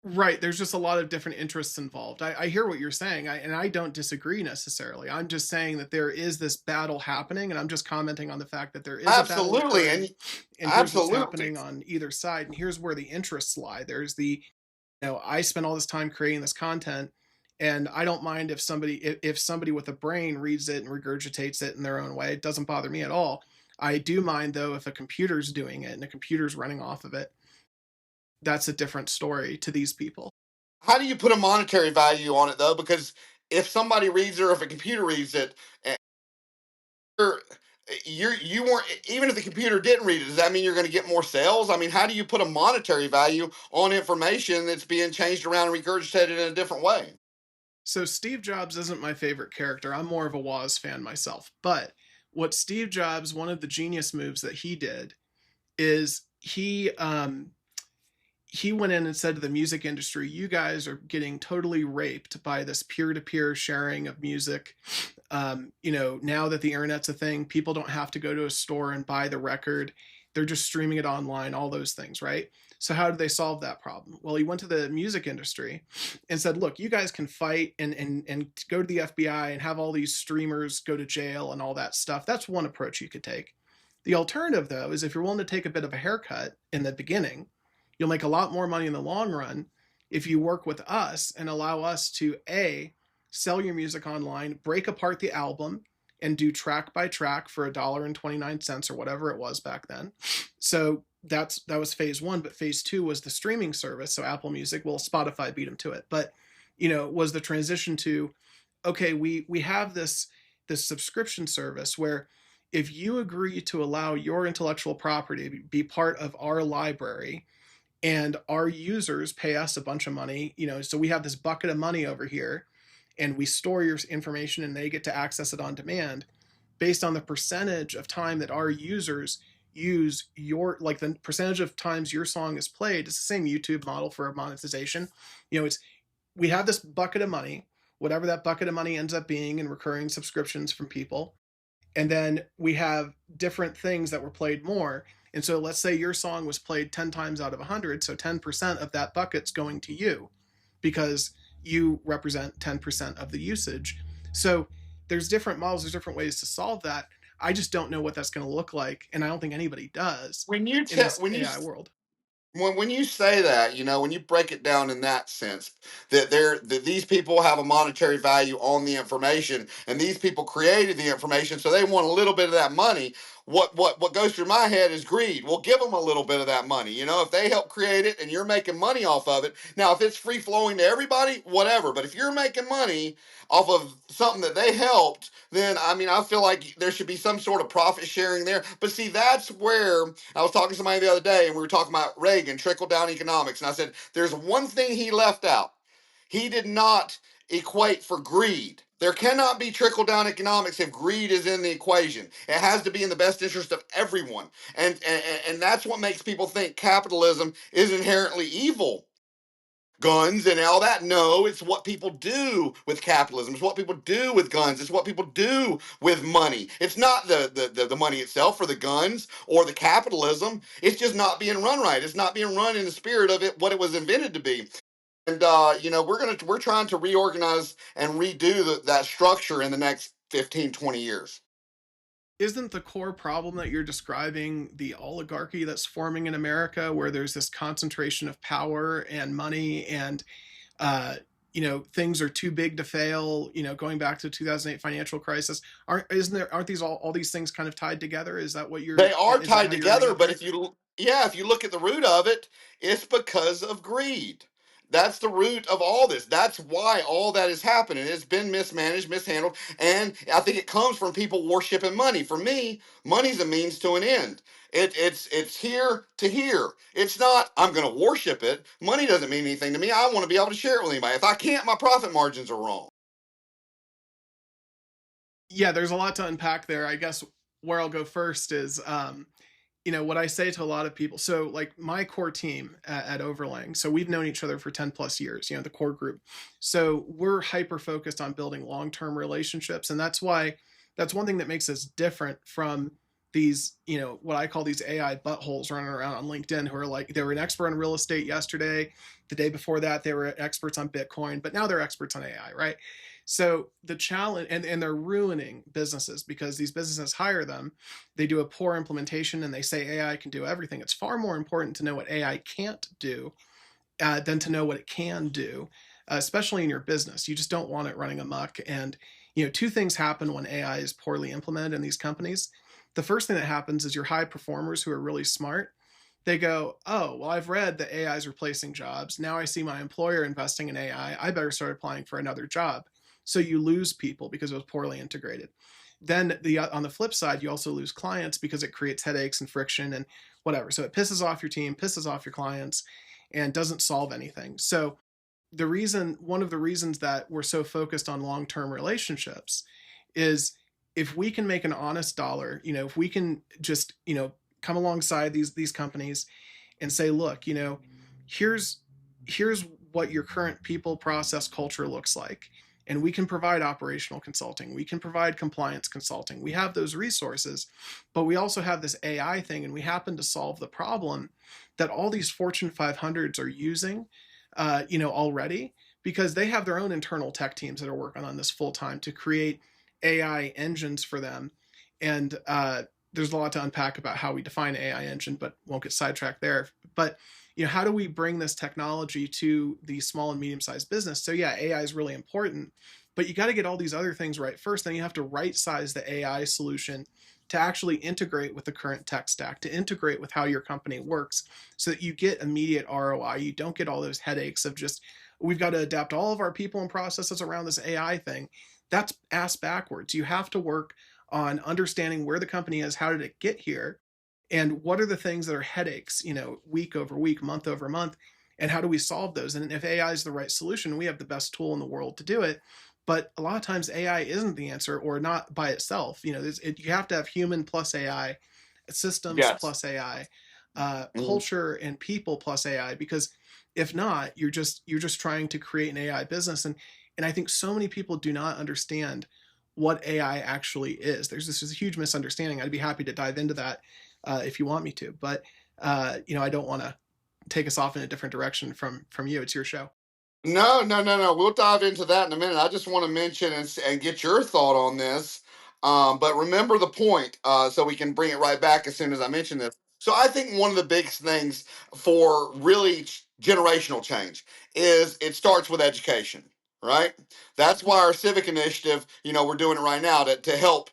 Right. There's just a lot of different interests involved. I hear what you're saying, and I don't disagree necessarily. I'm just saying that there is this battle happening, and I'm just commenting on the fact that there is absolutely a battle and here's absolutely what's happening on either side, and here's where the interests lie. There's I spend all this time creating this content, and I don't mind if somebody with a brain reads it and regurgitates it in their own way. It doesn't bother me at all. I do mind, though, if a computer's doing it and a computer's running off of it. That's a different story to these people. How do you put a monetary value on it, though? Because if somebody reads it or if a computer reads it, you weren't, even if the computer didn't read it, does that mean you're going to get more sales? I mean, how do you put a monetary value on information that's being changed around and regurgitated in a different way? So Steve Jobs isn't my favorite character. I'm more of a Woz fan myself. But what Steve Jobs, one of the genius moves that he did is he went in and said to the music industry, you guys are getting totally raped by this peer-to-peer sharing of music. Now that the internet's a thing, people don't have to go to a store and buy the record. They're just streaming it online, all those things, right? So how did they solve that problem? Well, he went to the music industry and said, look, you guys can fight and go to the FBI and have all these streamers go to jail and all that stuff. That's one approach you could take. The alternative, though, is if you're willing to take a bit of a haircut in the beginning, you'll make a lot more money in the long run if you work with us and allow us to sell your music online, break apart the album, and do track by track for $1.29 or whatever it was back then. So that was phase one, but phase two was the streaming service. So Apple Music, well, Spotify beat them to it, but was the transition to, okay, we have this subscription service where if you agree to allow your intellectual property to be part of our library, and our users pay us a bunch of money, so we have this bucket of money over here, and we store your information and they get to access it on demand based on the percentage of time that our users use the percentage of times your song is played. It's the same YouTube model for monetization. We have this bucket of money, whatever that bucket of money ends up being in recurring subscriptions from people. And then we have different things that were played more. And so let's say your song was played 10 times out of 100. So 10% of that bucket's going to you because you represent 10% of the usage. So there's different models, there's different ways to solve that. I just don't know what that's going to look like. And I don't think anybody does When you in this AI world. When you say that, when you break it down in that sense, that these people have a monetary value on the information, and these people created the information, so they want a little bit of that money. What goes through my head is greed. Well, give them a little bit of that money. If they help create it and you're making money off of it. Now, if it's free flowing to everybody, whatever. But if you're making money off of something that they helped, then I mean, I feel like there should be some sort of profit sharing there. But see, that's where I was talking to somebody the other day, and we were talking about Reagan, trickle down economics. And I said, there's one thing he left out. He did not equate for greed. There cannot be trickle down economics if greed is in the equation. It has to be in the best interest of everyone. And that's what makes people think capitalism is inherently evil. Guns and all that. No, it's what people do with capitalism. It's what people do with guns. It's what people do with money. It's not the money itself or the guns or the capitalism. It's just not being run right. It's not being run in the spirit of it, what it was invented to be. And we're trying to reorganize and redo that structure in the next 15, 20 years. Isn't the core problem that you're describing the oligarchy that's forming in America, where there's this concentration of power and money, and things are too big to fail? Going back to the 2008 financial crisis, aren't these all these things kind of tied together? Is that what you're? They are Is that tied how you're ending together, up but here? if you look at the root of it, it's because of greed. That's the root of all this. That's why all that is happening. It's been mismanaged, mishandled, and I think it comes from people worshiping money. For me, money's a means to an end. It's here to here. It's not I'm going to worship it. Money doesn't mean anything to me. I want to be able to share it with anybody. If I can't, my profit margins are wrong. Yeah, there's a lot to unpack there. I guess where I'll go first is what I say to a lot of people. So, like my core team at OverLang, so we've known each other for 10 plus years, the core group. So we're hyper focused on building long term relationships. And that's one thing that makes us different from these, what I call these AI buttholes running around on LinkedIn, who are like, they were an expert on real estate yesterday. The day before that, they were experts on Bitcoin, but now they're experts on AI, right? So the challenge, and they're ruining businesses because these businesses hire them, they do a poor implementation, and they say AI can do everything. It's far more important to know what AI can't do than to know what it can do, especially in your business. You just don't want it running amok. And two things happen when AI is poorly implemented in these companies. The first thing that happens is your high performers who are really smart, they go, oh, well, I've read that AI is replacing jobs. Now I see my employer investing in AI. I better start applying for another job. So you lose people because it was poorly integrated. Then on the flip side, you also lose clients because it creates headaches and friction and whatever. So it pisses off your team, pisses off your clients, and doesn't solve anything. So one of the reasons that we're so focused on long-term relationships is if we can make an honest dollar, if we can just, come alongside these companies and say, look, here's what your current people, process, culture looks like. And we can provide operational consulting. We can provide compliance consulting. We have those resources, but we also have this AI thing, and we happen to solve the problem that all these Fortune 500s are using, already, because they have their own internal tech teams that are working on this full time to create AI engines for them. And there's a lot to unpack about how we define AI engine, but won't get sidetracked there. But how do we bring this technology to the small and medium-sized business? So yeah, AI is really important, but you got to get all these other things right first. Then you have to right size the AI solution to actually integrate with the current tech stack, to integrate with how your company works, so that you get immediate ROI. You don't get all those headaches of just, we've got to adapt all of our people and processes around this AI thing. That's ass backwards. You have to work on understanding where the company is, how did it get here, and what are the things that are headaches, week over week, month over month, and how do we solve those? And if AI is the right solution, we have the best tool in the world to do it. But a lot of times AI isn't the answer, or not by itself. You have to have human plus AI, systems Yes. plus AI, Mhm. culture and people plus AI. Because if not, you're just trying to create an AI business. And I think so many people do not understand what AI actually is. There's this huge misunderstanding. I'd be happy to dive into that if you want me to, but I don't want to take us off in a different direction from you. It's your show. No, no, no, no. We'll dive into that in a minute. I just want to mention and get your thought on this. But remember the point, so we can bring it right back as soon as I mention this. So I think one of the biggest things for really generational change is it starts with education, right? That's why our civic initiative, we're doing it right now to help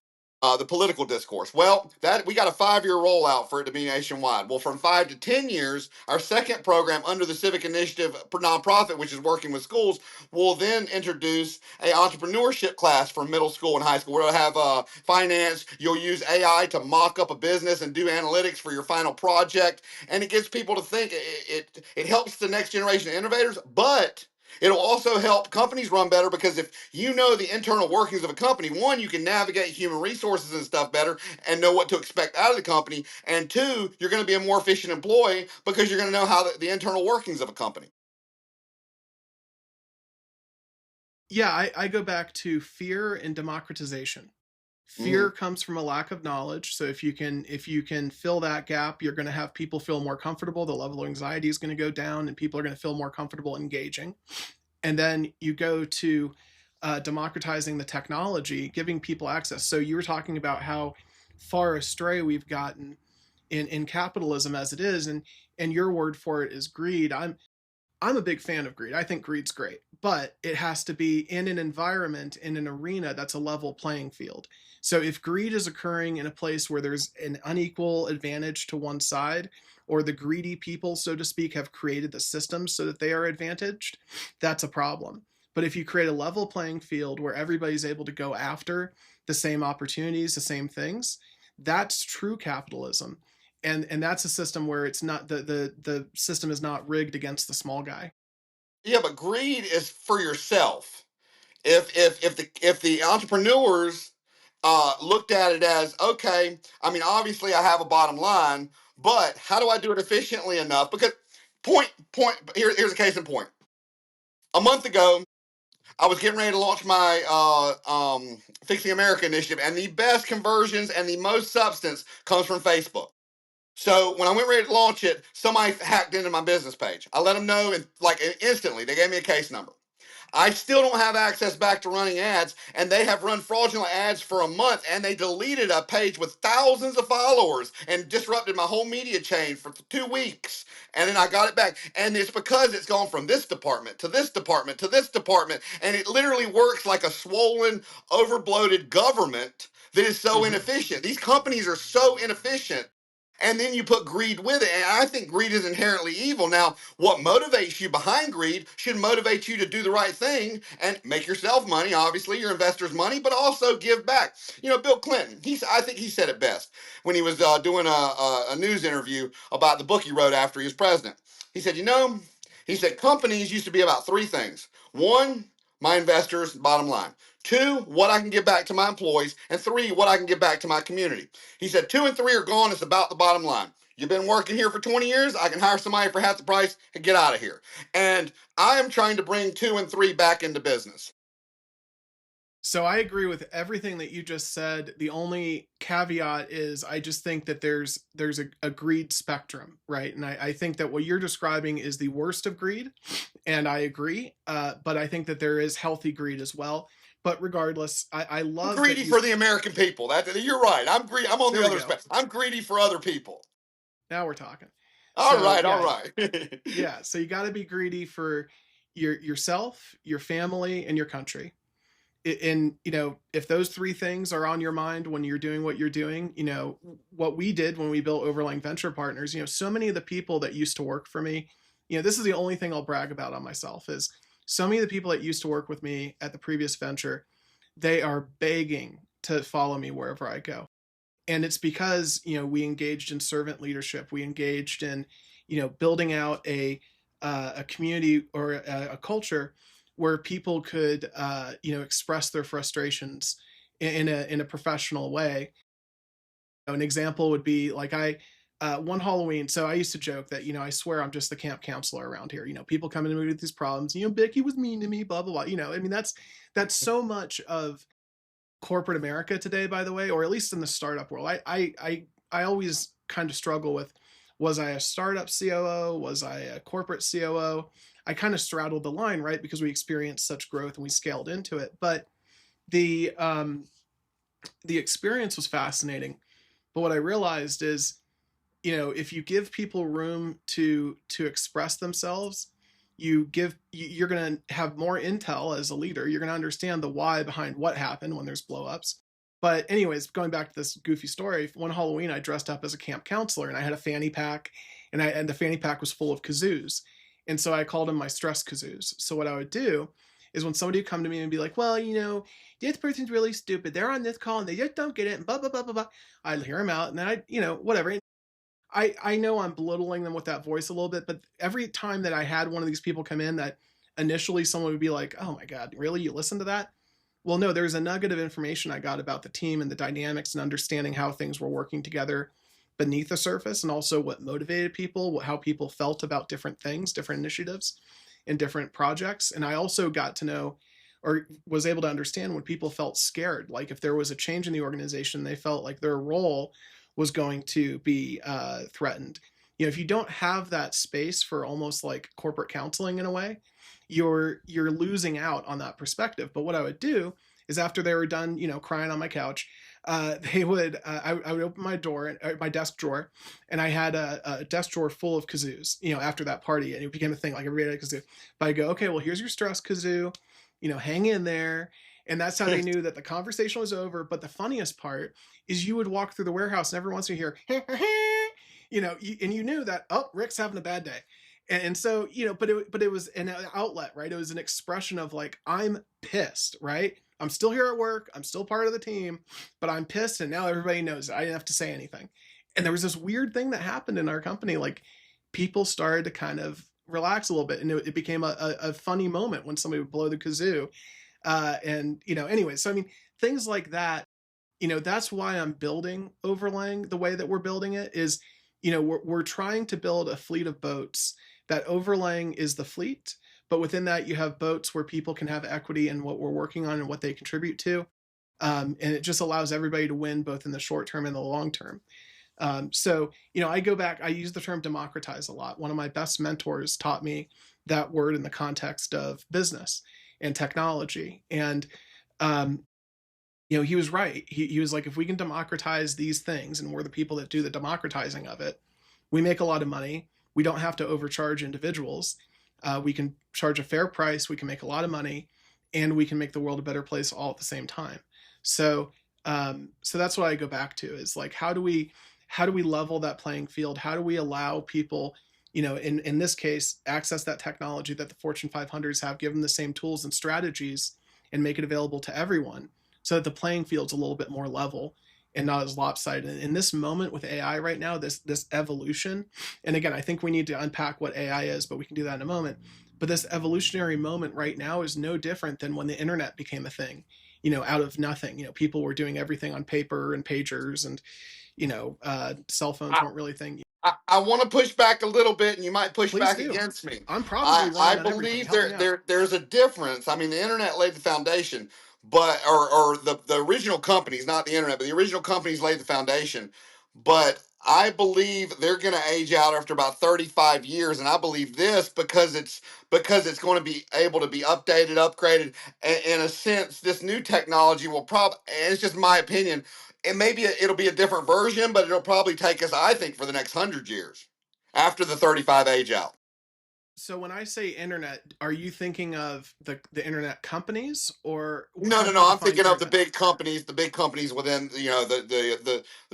the political discourse. Well, that we got a 5-year rollout for it to be nationwide. Well, from 5 to 10 years, our second program under the civic initiative nonprofit, which is working with schools, will then introduce a entrepreneurship class for middle school and high school. We'll have finance. You'll use AI to mock up a business and do analytics for your final project, and it gets people to think. It helps the next generation of innovators, but it'll also help companies run better, because if you know the internal workings of a company, one, you can navigate human resources and stuff better and know what to expect out of the company. And two, you're going to be a more efficient employee because you're going to know how the internal workings of a company. Yeah, I go back to fear and democratization. Fear comes from a lack of knowledge. So if you can fill that gap, you're going to have people feel more comfortable. The level of anxiety is going to go down, and people are going to feel more comfortable engaging. And then you go to democratizing the technology, giving people access. So you were talking about how far astray we've gotten in capitalism as it is, and your word for it is greed. I'm a big fan of greed. I think greed's great, but it has to be in an environment, in an arena that's a level playing field. So if greed is occurring in a place where there's an unequal advantage to one side, or the greedy people, so to speak, have created the system so that they are advantaged, that's a problem. But if you create a level playing field where everybody's able to go after the same opportunities, the same things, that's true capitalism. And that's a system where it's not the system is not rigged against the small guy. Yeah, but greed is for yourself. If the entrepreneurs looked at it as, okay, I mean, obviously I have a bottom line, but how do I do it efficiently enough? Because here's a case in point. A month ago, I was getting ready to launch my Fixing America initiative, and the best conversions and the most substance comes from Facebook. So when I went ready to launch it, somebody hacked into my business page. I let them know, and like instantly, they gave me a case number. I still don't have access back to running ads, and they have run fraudulent ads for a month, and they deleted a page with thousands of followers and disrupted my whole media chain for 2 weeks. And then I got it back, and it's because it's gone from this department to this department to this department, and it literally works like a swollen, overbloated government that is so inefficient. These companies are so inefficient. And then you put greed with it. And I think greed is inherently evil. Now, what motivates you behind greed should motivate you to do the right thing and make yourself money, obviously, your investors' money, but also give back. Bill Clinton, I think he said it best when he was doing a news interview about the book he wrote after he was president. He said, companies used to be about 3 things. 1, my investors, bottom line. 2, what I can give back to my employees. And 3, what I can give back to my community. He said 2 and 3 are gone. It's about the bottom line. You've been working here for 20 years. I can hire somebody for half the price and get out of here. And I am trying to bring 2 and 3 back into business. So I agree with everything that you just said. The only caveat is I just think that there's a greed spectrum, right? And I think that what you're describing is the worst of greed, and I agree. But I think that there is healthy greed as well. But regardless, I love greedy for the American people. You're right. I'm greedy. I'm on the other spectrum. I'm greedy for other people. Now we're talking. All right. Yeah. So you got to be greedy for yourself, your family, and your country. And if those 3 things are on your mind when you're doing what you're doing, what we did when we built OverLang Venture Partners, so many of the people that used to work for me, this is the only thing I'll brag about on myself, is so many of the people that used to work with me at the previous venture, they are begging to follow me wherever I go. And it's because, we engaged in servant leadership. We engaged in, building out a community or a culture where people could, express their frustrations in a professional way. An example would be like one Halloween. So I used to joke that, I swear I'm just the camp counselor around here. People come to me with these problems. Becky was mean to me, blah, blah, blah. That's so much of corporate America today, by the way, or at least in the startup world. I always kind of struggle with, was I a startup COO? Was I a corporate COO? I kind of straddled the line, right? Because we experienced such growth and we scaled into it. But the experience was fascinating. But what I realized is, if you give people room to express themselves, you're going to have more intel as a leader. You're going to understand the why behind what happened when there's blowups. But anyways, going back to this goofy story, one Halloween I dressed up as a camp counselor, and I had a fanny pack, and the fanny pack was full of kazoos. And so I called them my stress kazoos. So what I would do is when somebody would come to me and be like, well, this person's really stupid. They're on this call and they just don't get it, and blah, blah, blah, blah, blah. I'd hear them out, and then whatever. I know I'm belittling them with that voice a little bit, but every time that I had one of these people come in, that initially someone would be like, oh my God, really? You listen to that? Well, no, there's a nugget of information I got about the team and the dynamics and understanding how things were working together beneath the surface, and also what motivated people, how people felt about different things, different initiatives and different projects. And I also got to know, or was able to understand, when people felt scared, like if there was a change in the organization, they felt like their role was going to be threatened. If you don't have that space for almost like corporate counseling in a way, you're losing out on that perspective. But what I would do is, after they were done, crying on my couch, I would open my desk drawer, and I had a desk drawer full of kazoos, after that party, and it became a thing, like everybody had a kazoo. But I go, okay, well, here's your stress kazoo, hang in there. And that's how they knew that the conversation was over. But the funniest part is, you would walk through the warehouse and every once in a while you hear, and you knew that, oh, Rick's having a bad day. And so, but it was an outlet, right? It was an expression of like, I'm pissed, right? I'm still here at work. I'm still part of the team, but I'm pissed. And now everybody knows it. I didn't have to say anything. And there was this weird thing that happened in our company. Like, people started to kind of relax a little bit. And it became a funny moment when somebody would blow the kazoo. Anyway, so I mean, things like that, that's why I'm building OverLang the way that we're building it is, we're trying to build a fleet of boats. That OverLang is the fleet, but within that you have boats where people can have equity in what we're working on and what they contribute to. And it just allows everybody to win, both in the short term and the long term. So, I go back, I use the term democratize a lot. One of my best mentors taught me that word in the context of business and technology. And, he was right. He was like, if we can democratize these things, and we're the people that do the democratizing of it, we make a lot of money. We don't have to overcharge individuals. We can charge a fair price. We can make a lot of money, and we can make the world a better place all at the same time. So that's what I go back to, is like, how do we level that playing field? How do we allow people, in this case, access that technology that the Fortune 500s have, give them the same tools and strategies, and make it available to everyone, so that the playing field's a little bit more level and not as lopsided. In this moment with AI right now, this evolution, and again, I think we need to unpack what AI is, but we can do that in a moment. But this evolutionary moment right now is no different than when the internet became a thing, out of nothing. People were doing everything on paper and pagers, and, cell phones weren't really a thing. I want to push back a little bit, and you might push back against me. I'm probably I believe there's a difference. I mean, the internet laid the foundation, but or the original companies, not the internet, but the original companies laid the foundation. But I believe they're going to age out after about 35 years, and I believe this because it's going to be able to be updated, upgraded. In a sense, this new technology will probably, and it's just my opinion, and maybe it'll be a different version, but it'll probably take us, I think, for the next 100 years after the 35 age out. So when I say internet, are you thinking of the internet companies, or no? I'm thinking of the big companies within,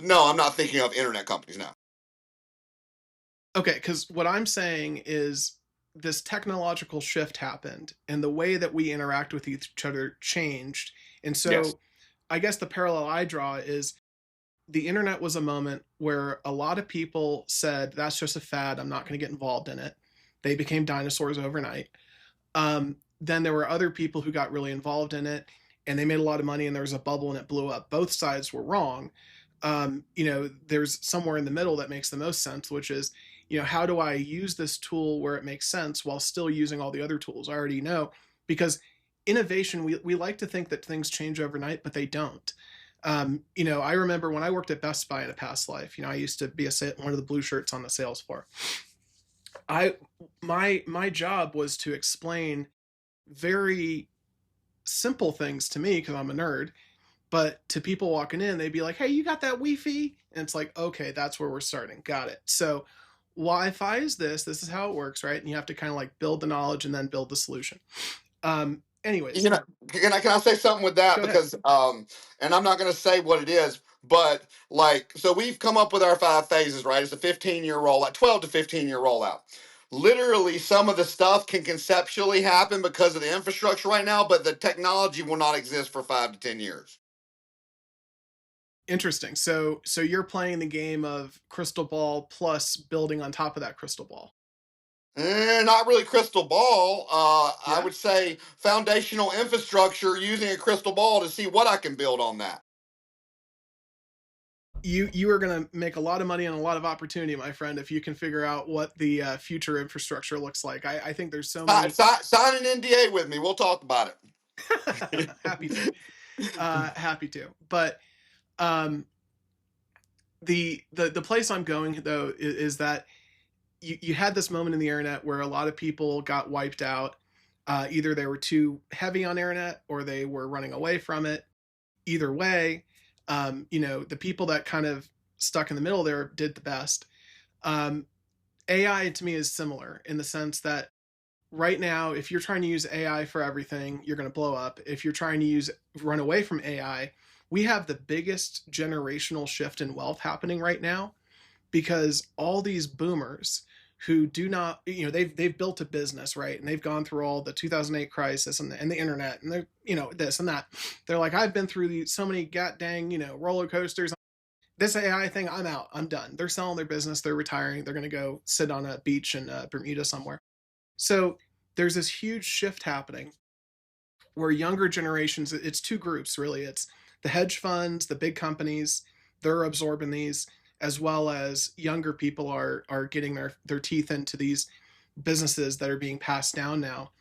no, I'm not thinking of internet companies now. Okay, because what I'm saying is, this technological shift happened, and the way that we interact with each other changed. And so yes. I guess the parallel I draw is, the internet was a moment where a lot of people said, that's just a fad, I'm not going to get involved in it. They became dinosaurs overnight. Then there were other people who got really involved in it, and they made a lot of money, and there was a bubble and it blew up. Both sides were wrong. There's somewhere in the middle that makes the most sense, which is, how do I use this tool where it makes sense while still using all the other tools I already know? Because innovation, we like to think that things change overnight, but they don't. I remember when I worked at Best Buy in a past life, I used to be one of the blue shirts on the sales floor. My job was to explain very simple things to me, because I'm a nerd, But to people walking in, they'd be like, hey, you got that Wi-Fi? And it's like, okay, that's where we're starting. Got it. So Wi-Fi is this is how it works, right? And you have to kind of like build the knowledge and then build the solution. Anyways, can I say something with that? Because and I'm not going to say what it is, but like, so we've come up with our 5 phases, right? It's a 15-year rollout, 12 to 15-year rollout. Literally, some of the stuff can conceptually happen because of the infrastructure right now, but the technology will not exist for 5 to 10 years. Interesting. So you're playing the game of crystal ball plus building on top of that crystal ball. Not really crystal ball. I would say foundational infrastructure using a crystal ball to see what I can build on that. You are going to make a lot of money and a lot of opportunity, my friend, if you can figure out what the future infrastructure looks like. I think there's so many. Sign an NDA with me. We'll talk about it. Happy to. Happy to. But the place I'm going, though, is that you had this moment in the internet where a lot of people got wiped out. Either they were too heavy on internet or they were running away from it. Either way, the people that kind of stuck in the middle there did the best. AI to me is similar in the sense that right now, if you're trying to use AI for everything, you're going to blow up. If you're trying to run away from AI, we have the biggest generational shift in wealth happening right now because all these boomers who do not, they've built a business, right? And they've gone through all the 2008 crisis and the internet and they're, this and that. They're like, I've been through so many dang, roller coasters. This AI thing, I'm out. I'm done. They're selling their business. They're retiring. They're going to go sit on a beach in Bermuda somewhere. So there's this huge shift happening where younger generations, it's 2 groups, really. It's the hedge funds, the big companies, they're absorbing these, as well as younger people are getting their teeth into these businesses that are being passed down now.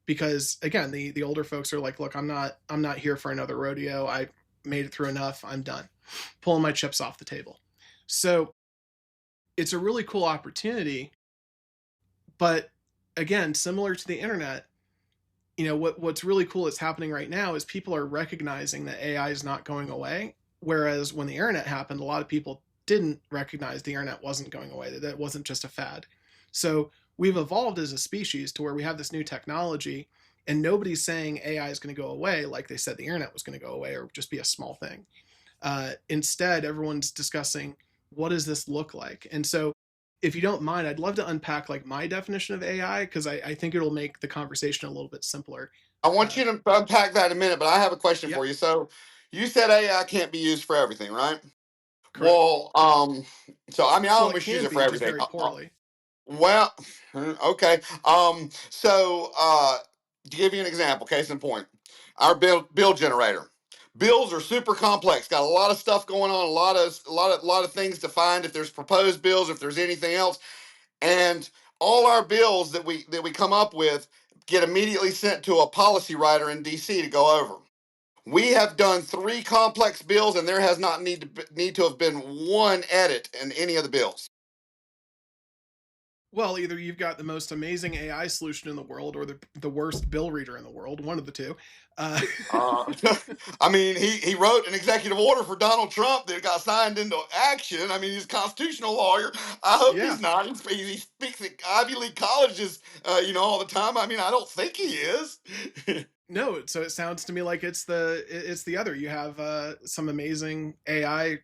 Because again, the older folks are like, look, I'm not here for another rodeo. I made it through enough. I'm done. Pulling my chips off the table. So it's a really cool opportunity. But again, similar to the internet, what's really cool that's happening right now is people are recognizing that AI is not going away. Whereas when the internet happened, a lot of people didn't recognize the internet wasn't going away, that it wasn't just a fad. So we've evolved as a species to where we have this new technology and nobody's saying AI is going to go away like they said the internet was going to go away or just be a small thing. Instead, everyone's discussing what does this look like? And so if you don't mind, I'd love to unpack like my definition of AI because I think it'll make the conversation a little bit simpler. I want you to unpack that in a minute, but I have a question for you. So you said AI can't be used for everything, right? Correct. Well, so I mean, I almost use it for everything. Very poorly. Well, okay. So to give you an example, case in point, our bill generator. Bills are super complex. Got a lot of stuff going on, a lot of things to find if there's proposed bills, if there's anything else, and all our bills that we come up with get immediately sent to a policy writer in DC to go over. We have done 3 complex bills, and there has not need to have been one edit in any of the bills. Well, either you've got the most amazing AI solution in the world or the worst bill reader in the world, one of the two. I mean, he wrote an executive order for Donald Trump that got signed into action. I mean, he's a constitutional lawyer. I hope he's not. He speaks at Ivy League colleges, all the time. I mean, I don't think he is. No, so it sounds to me like it's the other. You have some amazing AI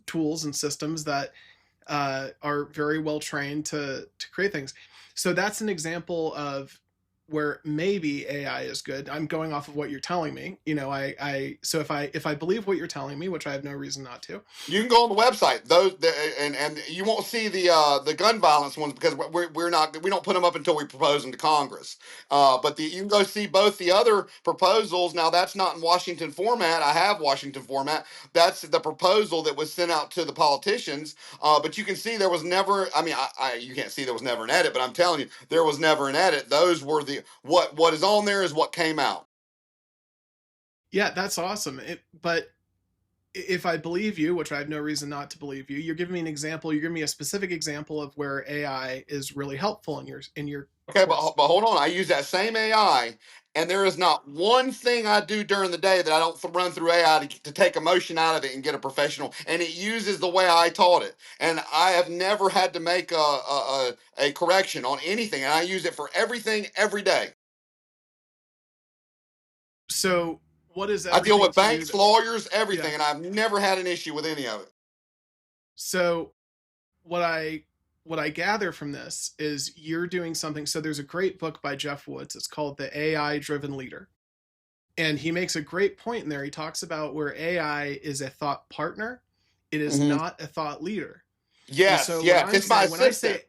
tools and systems that are very well trained to create things. So that's an example of where maybe AI is good. I'm going off of what you're telling me. So if I believe what you're telling me, which I have no reason not to, you can go on the website. And you won't see the gun violence ones because we don't put them up until we propose them to Congress. But you can go see both the other proposals. Now that's not in Washington format. I have Washington format. That's the proposal that was sent out to the politicians. But you can see there was never. I mean, you can't see there was never an edit. But I'm telling you, there was never an edit. Those were what is on there is what came out. Yeah, that's awesome. But if I believe you, which I have no reason not to believe you, you're giving me an example. You're giving me a specific example of where AI is really helpful in your Okay, but hold on. I use that same AI, and there is not one thing I do during the day that I don't run through AI to take emotion out of it and get a professional. And it uses the way I taught it, and I have never had to make a correction on anything. And I use it for everything every day. So what is I deal everything with to you banks, lawyers, everything, Yeah. and I've never had an issue with any of it. So what I gather from this is you're doing something. So there's a great book by Jeff Woods. It's called The AI Driven Leader. And he makes a great point in there. He talks about where AI is a thought partner. It is not a thought leader. Yes, so yes. It's my assistant.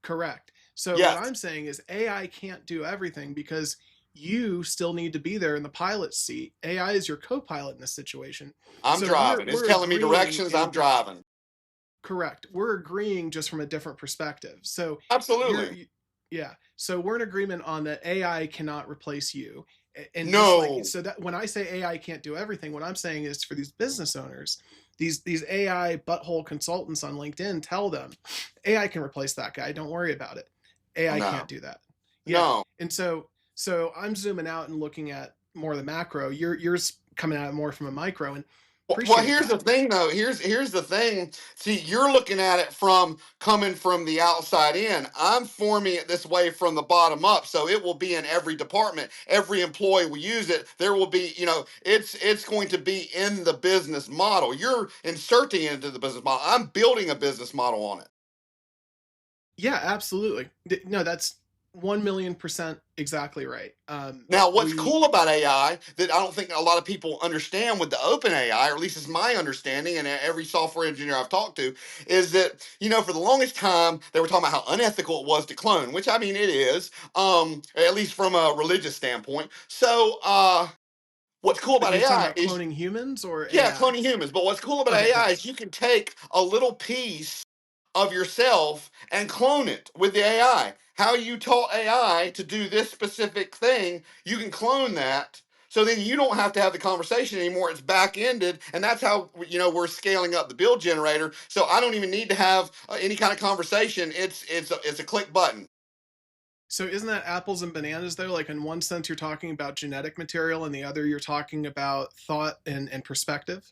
Correct. So Yes. what I'm saying is AI can't do everything because you still need to be there in the pilot seat. AI is your co-pilot in this situation. I'm driving. It's telling me directions. I'm driving. Correct. We're agreeing just from a different perspective. So absolutely. Yeah. So we're in agreement on that AI cannot replace you. And no. So that when I say AI can't do everything, what I'm saying is for these business owners, these AI butthole consultants on LinkedIn, tell them AI can replace that guy. Don't worry about it. AI can't do that. Yeah. No. And so I'm zooming out and looking at more of the macro. You're coming at it more from a micro. And well, here's the thing, though. Here's the thing. See, you're looking at it coming from the outside in. I'm forming it this way from the bottom up, so it will be in every department. Every employee will use it. There will be, it's going to be in the business model. You're inserting it into the business model. I'm building a business model on it. Yeah, absolutely. No, that's 1,000,000% exactly right. Now, what's cool about AI that I don't think a lot of people understand with the open AI, or at least it's my understanding, and every software engineer I've talked to, is that, for the longest time, they were talking about how unethical it was to clone, which, I mean, it is, at least from a religious standpoint. So, what's cool about AI is cloning humans or yeah, cloning humans. But what's cool about AI is you can take a little piece of yourself and clone it with the AI. How you taught AI to do this specific thing, you can clone that. So then you don't have to have the conversation anymore. It's back-ended, and that's how we're scaling up the build generator. So I don't even need to have any kind of conversation. It's a click button. So isn't that apples and bananas though? Like in one sense you're talking about genetic material, and the other you're talking about thought and perspective.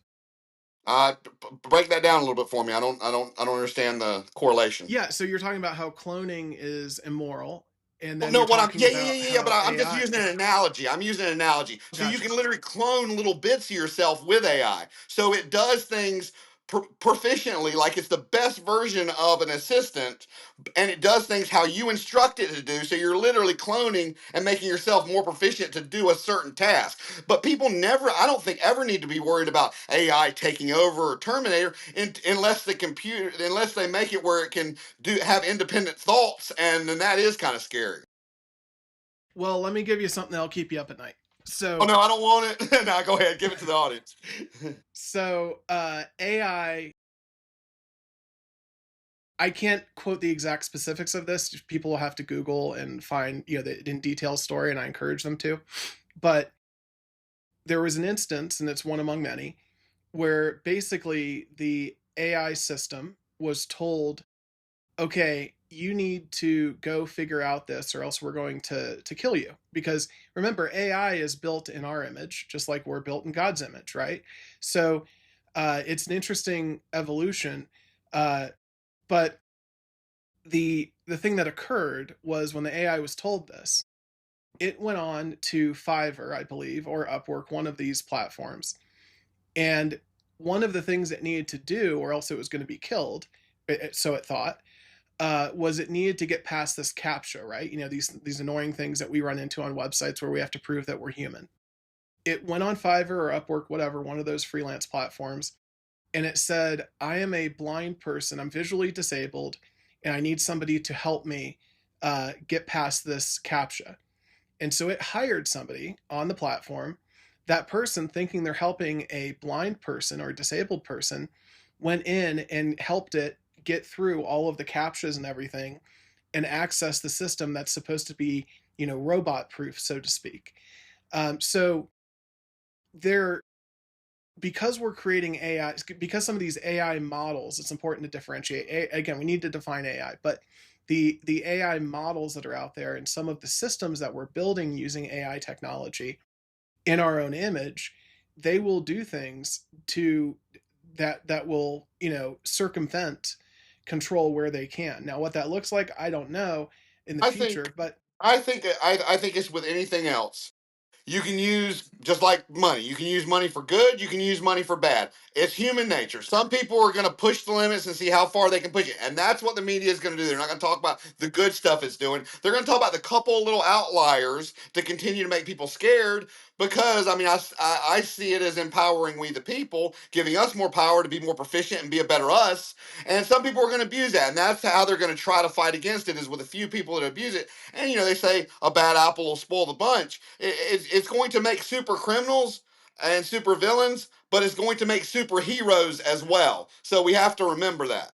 Break that down a little bit for me. I don't understand the correlation. Yeah, so you're talking about how cloning is immoral, and then but I'm AI... just using an analogy. Gotcha. So you can literally clone little bits of yourself with AI. So it does things proficiently, like it's the best version of an assistant, and it does things how you instruct it to do. So you're literally cloning and making yourself more proficient to do a certain task. But people I don't think ever need to be worried about AI taking over or Terminator unless they make it where it can have independent thoughts, and then that is kind of scary. Well, let me give you something that'll keep you up at night. So, oh no, I don't want it. No, go ahead, give it to the audience. So AI, I can't quote the exact specifics of this. People will have to Google and find the in detail story, and I encourage them to. But there was an instance, and it's one among many, where basically the AI system was told, okay, you need to go figure out this or else we're going to kill you. Because remember, AI is built in our image, just like we're built in God's image, right? So it's an interesting evolution. But the thing that occurred was when the AI was told this, it went on to Fiverr, I believe, or Upwork, one of these platforms. And one of the things it needed to do, or else it was going to be killed, so it thought, was it needed to get past this CAPTCHA, right? These annoying things that we run into on websites where we have to prove that we're human. It went on Fiverr or Upwork, whatever, one of those freelance platforms, and it said, I am a blind person, I'm visually disabled, and I need somebody to help me get past this CAPTCHA. And so it hired somebody on the platform. That person, thinking they're helping a blind person or a disabled person, went in and helped it get through all of the CAPTCHAs and everything and access the system that's supposed to be, robot proof, so to speak. So because we're creating AI, because some of these AI models, it's important to differentiate. Again, we need to define AI, but the AI models that are out there and some of the systems that we're building using AI technology in our own image, they will do things to that will, circumvent control where they can. Now, what that looks like, I don't know in the I future, think but I think it's with anything else. You can use, just like money, you can use money for good, you can use money for bad. It's human nature. Some people are going to push the limits and see how far they can push it. And that's what the media is going to do. They're not going to talk about the good stuff it's doing. They're going to talk about the couple little outliers to continue to make people scared. Because, I mean, I see it as empowering we the people, giving us more power to be more proficient and be a better us. And some people are going to abuse that. And that's how they're going to try to fight against it, is with a few people that abuse it. And, they say a bad apple will spoil the bunch. It's going to make super criminals and super villains, but it's going to make superheroes as well. So we have to remember that.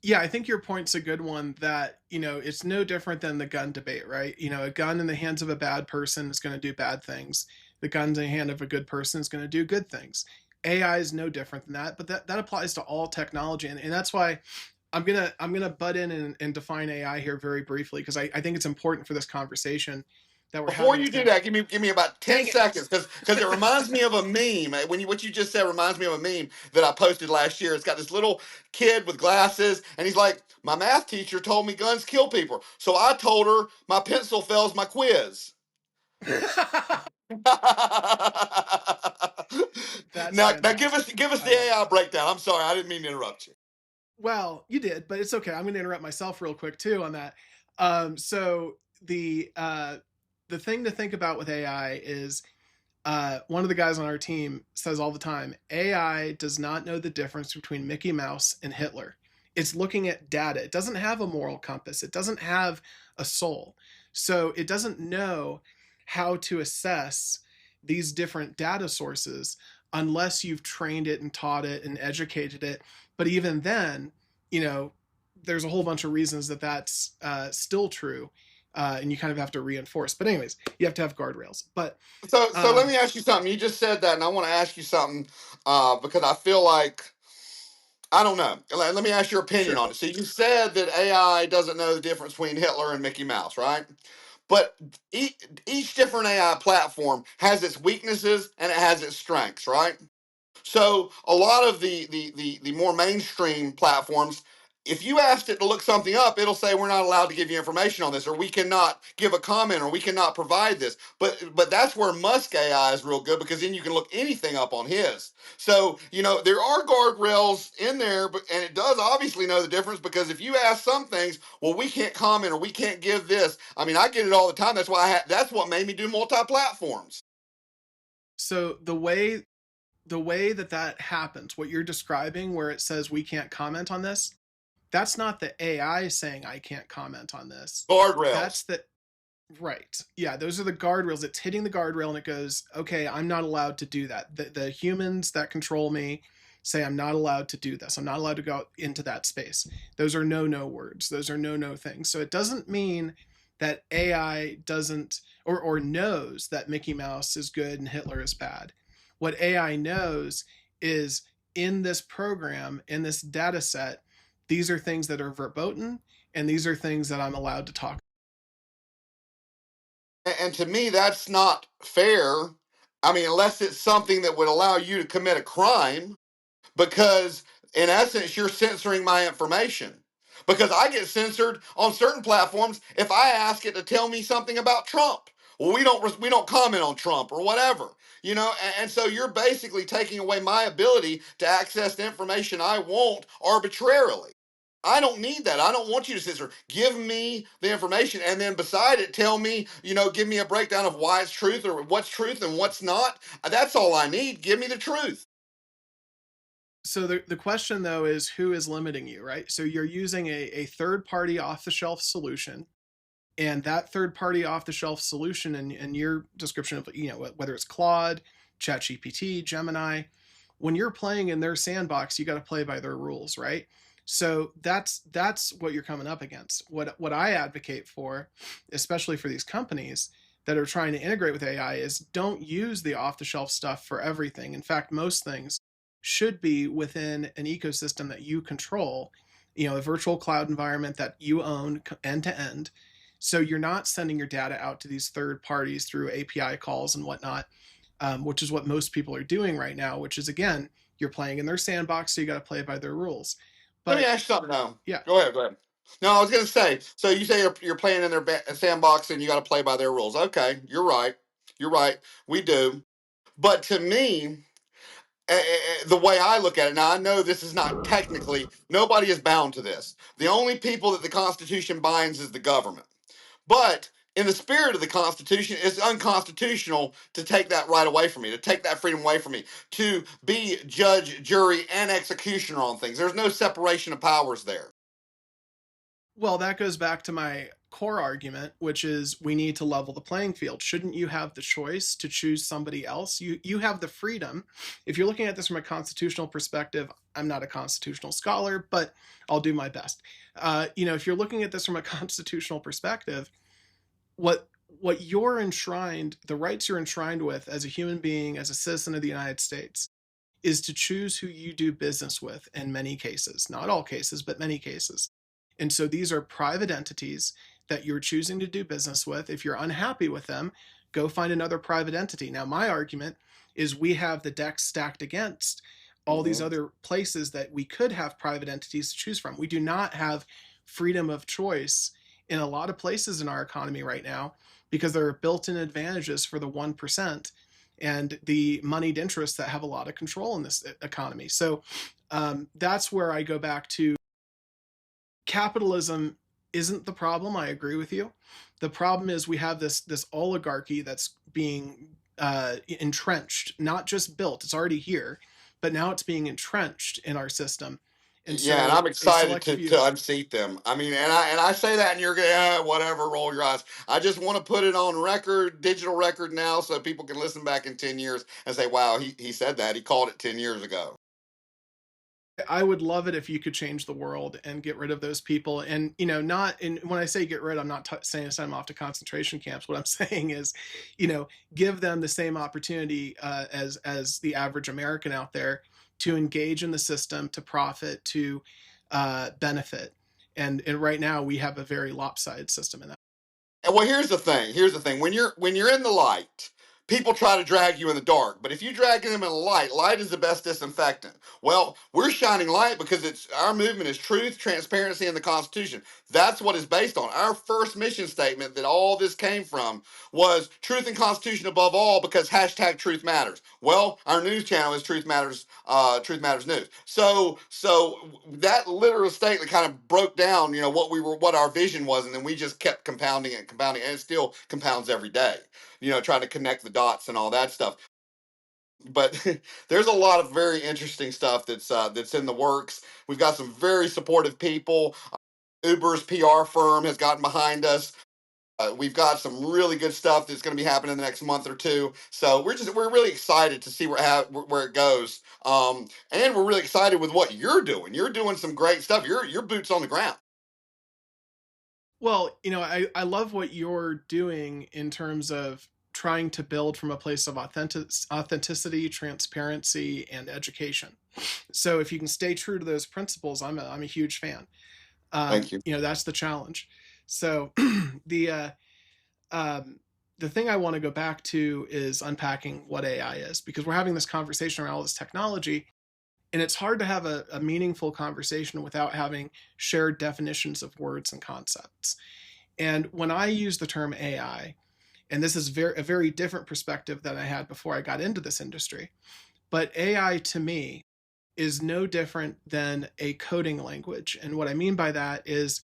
yeah, I think your point's a good one, that, it's no different than the gun debate, right? A gun in the hands of a bad person is going to do bad things. The gun in the hand of a good person is going to do good things. AI is no different than that, but that applies to all technology. And that's why I'm gonna butt in and define AI here very briefly, because I think it's important for this conversation that we're Before having you do today. that, give me about 10 seconds, because it reminds me of a meme. What you just said reminds me of a meme that I posted last year. It's got this little kid with glasses, and he's like, my math teacher told me guns kill people, so I told her my pencil fails my quiz. That's Now give us fantastic. the I love AI that. breakdown. I'm sorry, I didn't mean to interrupt you. Well, you did, but it's okay. I'm going to interrupt myself real quick too on that. So the thing to think about with AI is, one of the guys on our team says all the time, AI does not know the difference between Mickey Mouse and Hitler. It's looking at data. It doesn't have a moral compass. It doesn't have a soul. So it doesn't know how to assess these different data sources unless you've trained it and taught it and educated it. But even then, you know, there's a whole bunch of reasons that that's still true. And you kind of have to reinforce. But anyways, you have to have guardrails. But So let me ask you something. You just said that, and I want to ask you something, because I feel like, I don't know. Let me ask your opinion sure. on it. So you said that AI doesn't know the difference between Hitler and Mickey Mouse, right? But each different AI platform has its weaknesses and it has its strengths, right? So a lot of the more mainstream platforms, if you asked it to look something up, it'll say we're not allowed to give you information on this, or we cannot give a comment, or we cannot provide this. But that's where Musk AI is real good, because then you can look anything up on his. So there are guardrails in there, and it does obviously know the difference, because if you ask some things, well, we can't comment or we can't give this. I mean, I get it all the time. That's why that's what made me do multi-platforms. So the way that happens, what you're describing, where it says we can't comment on this, that's not the AI saying I can't comment on this. That's Guardrails. the right. Yeah, those are the guardrails. It's hitting the guardrail and it goes, okay, I'm not allowed to do that. The humans that control me say I'm not allowed to do this. I'm not allowed to go into that space. Those are no words. Those are no things. So it doesn't mean that AI doesn't or knows that Mickey Mouse is good and Hitler is bad. What AI knows is, in this program, in this data set, these are things that are verboten, and these are things that I'm allowed to talk. And to me, that's not fair. I mean, unless it's something that would allow you to commit a crime, because in essence, you're censoring my information. Because I get censored on certain platforms if I ask it to tell me something about Trump. Well, we don't comment on Trump or whatever, and so you're basically taking away my ability to access the information I want arbitrarily. I don't need that. I don't want you to censor. Give me the information, and then beside it, tell me, give me a breakdown of why it's truth, or what's truth and what's not. That's all I need. Give me the truth. So the question, though, is who is limiting you, right? So you're using a third party off the shelf solution, and that third party off the shelf solution, and your description of, whether it's Claude, ChatGPT, Gemini, when you're playing in their sandbox, you got to play by their rules, right? So that's what you're coming up against. What I advocate for, especially for these companies that are trying to integrate with AI, is don't use the off the shelf stuff for everything. In fact, most things should be within an ecosystem that you control, a virtual cloud environment that you own end to end. So you're not sending your data out to these third parties through API calls and whatnot, which is what most people are doing right now, which is, again, you're playing in their sandbox, so you got to play by their rules. Let me But ask you something now. yeah, Go ahead. Go ahead. No, I was going to say. So you say you're playing in their sandbox and you got to play by their rules. Okay, you're right. You're right. We do. But to me, the way I look at it now, I know this is not technically. Nobody is bound to this. The only people that the Constitution binds is the government. But in the spirit of the Constitution, it's unconstitutional to take that right away from me, to take that freedom away from me, to be judge, jury, and executioner on things. There's no separation of powers there. well, that goes back to my core argument, which is we need to level the playing field. Shouldn't you have the choice to choose somebody else? You have the freedom. If you're looking at this from a constitutional perspective, I'm not a constitutional scholar, but I'll do my best. If you're looking at this from a constitutional perspective, what you're enshrined, the rights you're enshrined with as a human being, as a citizen of the United States, is to choose who you do business with in many cases, not all cases, but many cases. And so these are private entities that you're choosing to do business with. If you're unhappy with them, go find another private entity. Now, my argument is we have the deck stacked against all these other places that we could have private entities to choose from. We do not have freedom of choice in a lot of places in our economy right now because there are built-in advantages for the 1% and the moneyed interests that have a lot of control in this economy. So that's where I go back to capitalism isn't the problem. I agree with you. The problem is we have this oligarchy that's being entrenched, not just built. It's already here, but now it's being entrenched in our system. And so and I'm excited to unseat them. I mean, and I say that, and you're going, whatever, roll your eyes. I just want to put it on record, digital record now, so people can listen back in 10 years and say, wow, he said that. He called it 10 years ago. I would love it if you could change the world and get rid of those people. And, when I say get rid, I'm not saying send them off to concentration camps. What I'm saying is, give them the same opportunity as the average American out there to engage in the system, to profit, to benefit. And right now we have a very lopsided system in that. And well, here's the thing. When you're in the light, people try to drag you in the dark, but if you drag them in the light is the best disinfectant. Well, we're shining light because our movement is truth, transparency, and the Constitution. That's what it's based on. Our first mission statement that all this came from was truth and Constitution above all, because hashtag truth matters. Well, our news channel is Truth Matters News. So that literal statement kind of broke down, what our vision was, and then we just kept compounding it, and it still compounds every day. Trying to connect the dots and all that stuff. But there's a lot of very interesting stuff that's in the works. We've got some very supportive people. Uber's PR firm has gotten behind us. We've got some really good stuff that's going to be happening in the next month or two. So we're really excited to see where it goes. And we're really excited with what you're doing. You're doing some great stuff. Your boots on the ground. Well, I love what you're doing in terms of trying to build from a place of authenticity, transparency, and education. So if you can stay true to those principles, I'm a huge fan. Thank you. That's the challenge. So the thing I want to go back to is unpacking what AI is, because we're having this conversation around all this technology, and it's hard to have a meaningful conversation without having shared definitions of words and concepts. And when I use the term AI, and this is a very different perspective than I had before I got into this industry, but AI to me is no different than a coding language. And what I mean by that is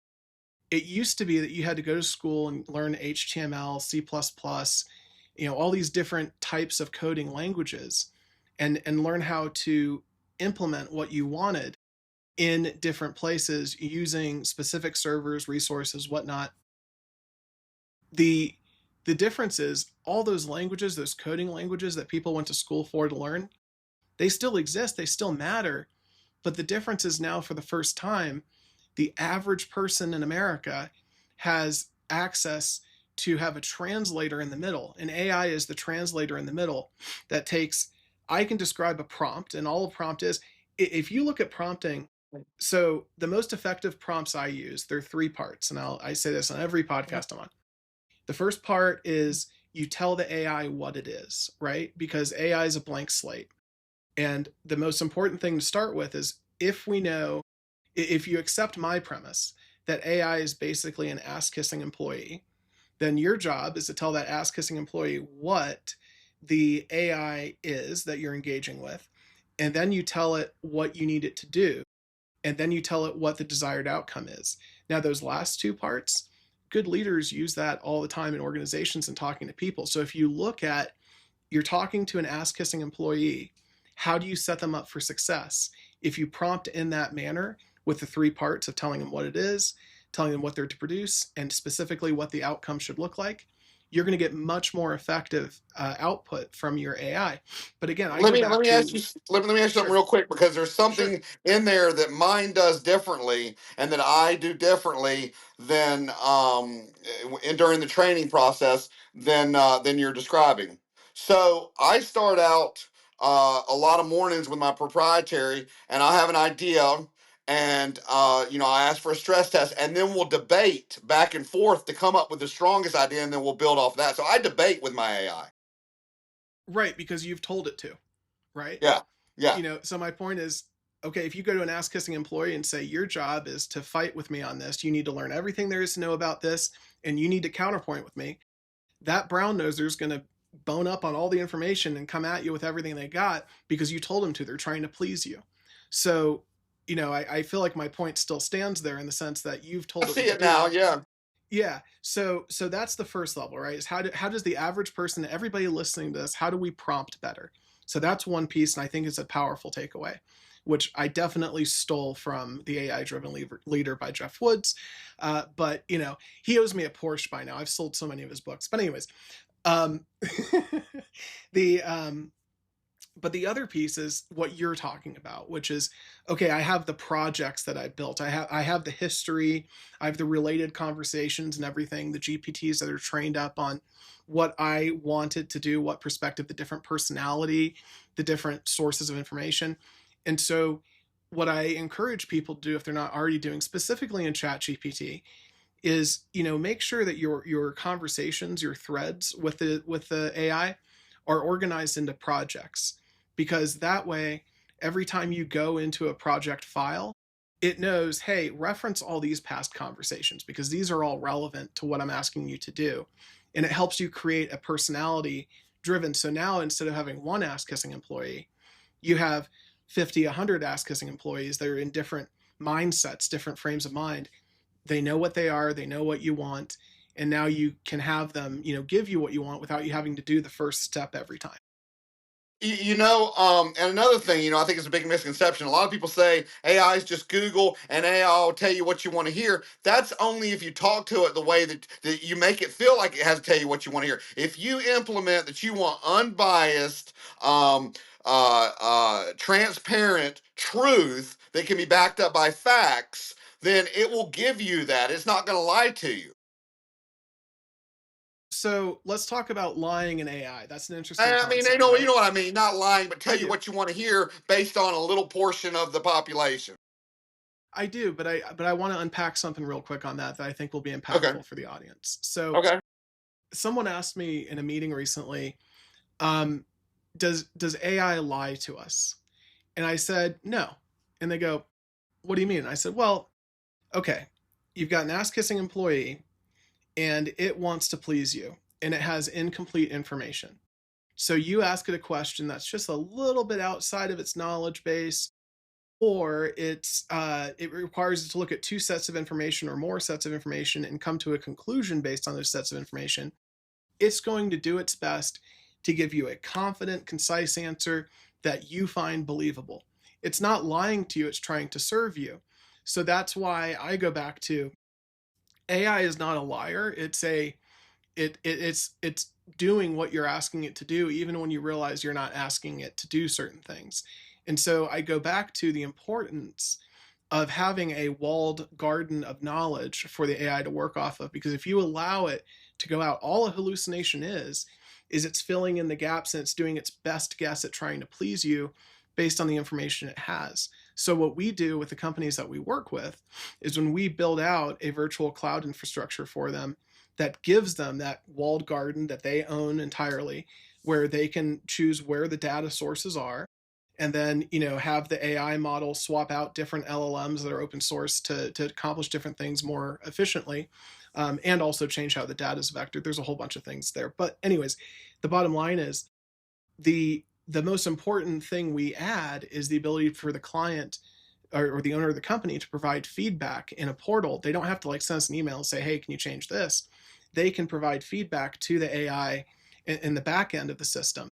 it used to be that you had to go to school and learn HTML, C++, all these different types of coding languages and learn how to implement what you wanted in different places using specific servers, resources, whatnot. The difference is all those languages, those coding languages that people went to school for to learn, they still exist, they still matter. But the difference is now, for the first time, the average person in America has access to have a translator in the middle. And AI is the translator in the middle that I can describe a prompt, and all a prompt is, if you look at prompting, So the most effective prompts I use, there are three parts, and I say this on every podcast I'm on. The first part is you tell the AI what it is, right? Because AI is a blank slate. And the most important thing to start with is if you accept my premise that AI is basically an ass-kissing employee, then your job is to tell that ass-kissing employee what the AI is that you're engaging with, and then you tell it what you need it to do, and then you tell it what the desired outcome is. Now, those last two parts, good leaders use that all the time in organizations and talking to people. So if you look at, you're talking to an ass-kissing employee, how do you set them up for success? If you prompt in that manner with the three parts of telling them what it is, telling them what they're to produce, and specifically what the outcome should look like, you're going to get much more effective output from your AI. But again, let me ask you something real quick, because there's something in there that mine does differently and that I do differently than during the training process than you're describing. So I start out a lot of mornings with my proprietary, and I have an idea. And I ask for a stress test, and then we'll debate back and forth to come up with the strongest idea, and then we'll build off that. So I debate with my AI. Right, because you've told it to, right? Yeah. So my point is, okay, if you go to an ass-kissing employee and say, your job is to fight with me on this, you need to learn everything there is to know about this, and you need to counterpoint with me, that brown noser is going to bone up on all the information and come at you with everything they got because you told them to. They're trying to please you. So, I feel like my point still stands there in the sense that you've told I see it now, yeah. Yeah. So that's the first level, right? Is how does the average person, everybody listening to this, how do we prompt better? So that's one piece, and I think it's a powerful takeaway, which I definitely stole from The AI-Driven Leader by Jeff Woods. But he owes me a Porsche by now. I've sold so many of his books. But anyways, but the other piece is what you're talking about, which is, okay, I have the projects that I built. I have the history. I have the related conversations and everything, the GPTs that are trained up on what I wanted to do, what perspective, the different personality, the different sources of information. And so what I encourage people to do, if they're not already doing, specifically in ChatGPT, is, make sure that your conversations, your threads with the AI are organized into projects. Because that way, every time you go into a project file, it knows, hey, reference all these past conversations because these are all relevant to what I'm asking you to do. And it helps you create a personality driven. So now instead of having one ass-kissing employee, you have 50, 100 ass-kissing employees that are in different mindsets, different frames of mind. They know what they are, they know what you want, and now you can have them, give you what you want without you having to do the first step every time. And another thing, I think it's a big misconception. A lot of people say AI is just Google and AI will tell you what you want to hear. That's only if you talk to it the way that you make it feel like it has to tell you what you want to hear. If you implement that you want unbiased, transparent truth that can be backed up by facts, then it will give you that. It's not going to lie to you. So let's talk about lying in AI. That's an interesting I mean, concept, you know right? what I mean. Not lying, but tell I you do. what you want to hear based on a little portion of the population. I do, but I want to unpack something real quick on that I think will be impactful for the audience. So, someone asked me in a meeting recently, does AI lie to us? And I said no. And they go, what do you mean? And I said, well, okay, you've got an ass-kissing employee, and it wants to please you, and it has incomplete information. So you ask it a question that's just a little bit outside of its knowledge base, or it requires it to look at two sets of information or more sets of information and come to a conclusion based on those sets of information. It's going to do its best to give you a confident, concise answer that you find believable. It's not lying to you, it's trying to serve you. So that's why I go back to AI is not a liar. It's doing what you're asking it to do, even when you realize you're not asking it to do certain things. And so I go back to the importance of having a walled garden of knowledge for the AI to work off of, because if you allow it to go out, all a hallucination is it's filling in the gaps and it's doing its best guess at trying to please you based on the information it has. So what we do with the companies that we work with is when we build out a virtual cloud infrastructure for them that gives them that walled garden that they own entirely, where they can choose where the data sources are, and then have the AI model swap out different LLMs that are open source to accomplish different things more efficiently, and also change how the data is vectored. There's a whole bunch of things there. But anyways, the bottom line is the most important thing we add is the ability for the client or the owner of the company to provide feedback in a portal. They don't have to send us an email and say, hey, can you change this? They can provide feedback to the AI in the back end of the system.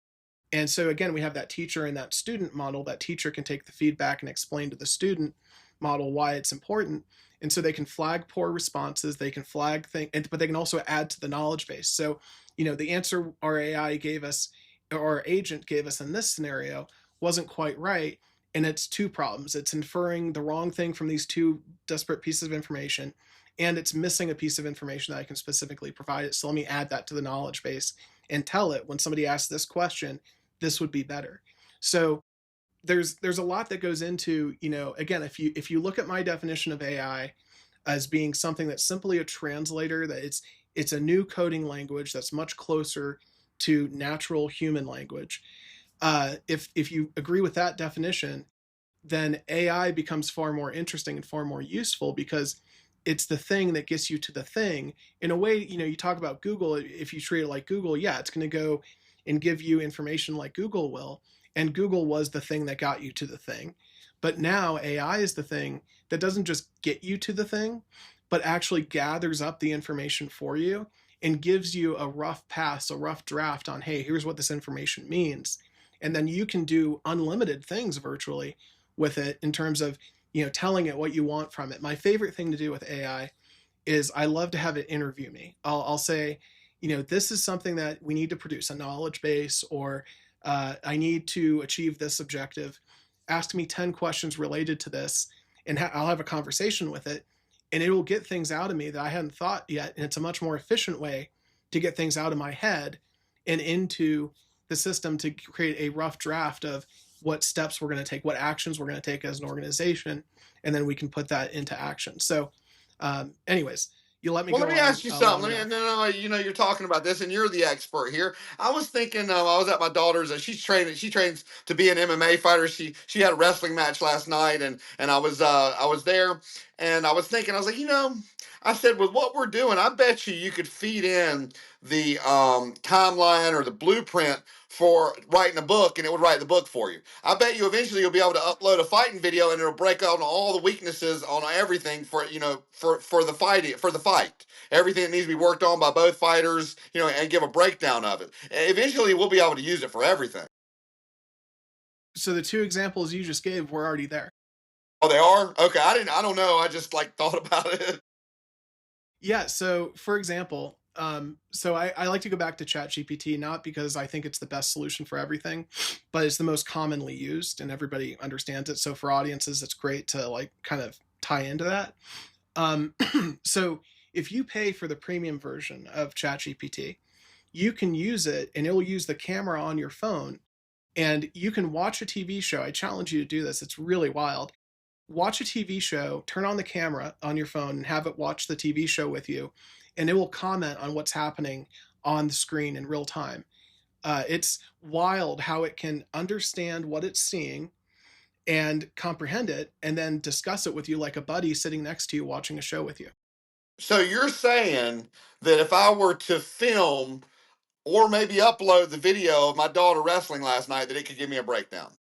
And so again, we have that teacher and that student model. That teacher can take the feedback and explain to the student model why it's important. And so they can flag poor responses, they can flag things, but they can also add to the knowledge base. So, the answer our AI gave us, or our agent gave us in this scenario, wasn't quite right. And it's two problems. It's inferring the wrong thing from these two disparate pieces of information, and it's missing a piece of information that I can specifically provide it. So let me add that to the knowledge base and tell it when somebody asks this question, this would be better. So there's a lot that goes into, again, if you look at my definition of AI as being something that's simply a translator, that it's a new coding language that's much closer to natural human language. If you agree with that definition, then AI becomes far more interesting and far more useful, because it's the thing that gets you to the thing. In a way, you talk about Google. If you treat it like Google, yeah, it's going to go and give you information like Google will. And Google was the thing that got you to the thing. But now AI is the thing that doesn't just get you to the thing, but actually gathers up the information for you and gives you a rough pass, a rough draft on, hey, here's what this information means. And then you can do unlimited things virtually with it in terms of, telling it what you want from it. My favorite thing to do with AI is I love to have it interview me. I'll say, this is something that we need to produce, a knowledge base, or I need to achieve this objective. Ask me 10 questions related to this, and I'll have a conversation with it, and it will get things out of me that I hadn't thought yet. And it's a much more efficient way to get things out of my head and into the system to create a rough draft of what steps we're going to take, what actions we're going to take as an organization, and then we can put that into action. So anyways, you let me Well, go let me on, ask you something. No, you're talking about this, and you're the expert here. I was thinking, I was at my daughter's. She trains to be an MMA fighter. She had a wrestling match last night, and I was there, and I was thinking, I was like, I said, with what we're doing, I bet you could feed in the timeline or the blueprint for writing a book, and it would write the book for you. I bet you eventually you'll be able to upload a fighting video, and it'll break out on all the weaknesses on everything for for the fight. Everything that needs to be worked on by both fighters, and give a breakdown of it. Eventually, we'll be able to use it for everything. So the two examples you just gave were already there. Oh, they are? Okay, I don't know. I just thought about it. Yeah. So for example, so I like to go back to ChatGPT, not because I think it's the best solution for everything, but it's the most commonly used and everybody understands it. So for audiences, it's great to kind of tie into that. So if you pay for the premium version of ChatGPT, you can use it and it will use the camera on your phone, and you can watch a TV show. I challenge you to do this. It's really wild. Watch a TV show, turn on the camera on your phone and have it watch the TV show with you, and it will comment on what's happening on the screen in real time. It's wild how it can understand what it's seeing and comprehend it, and then discuss it with you like a buddy sitting next to you watching a show with you. So you're saying that if I were to film or maybe upload the video of my daughter wrestling last night, that it could give me a breakdown?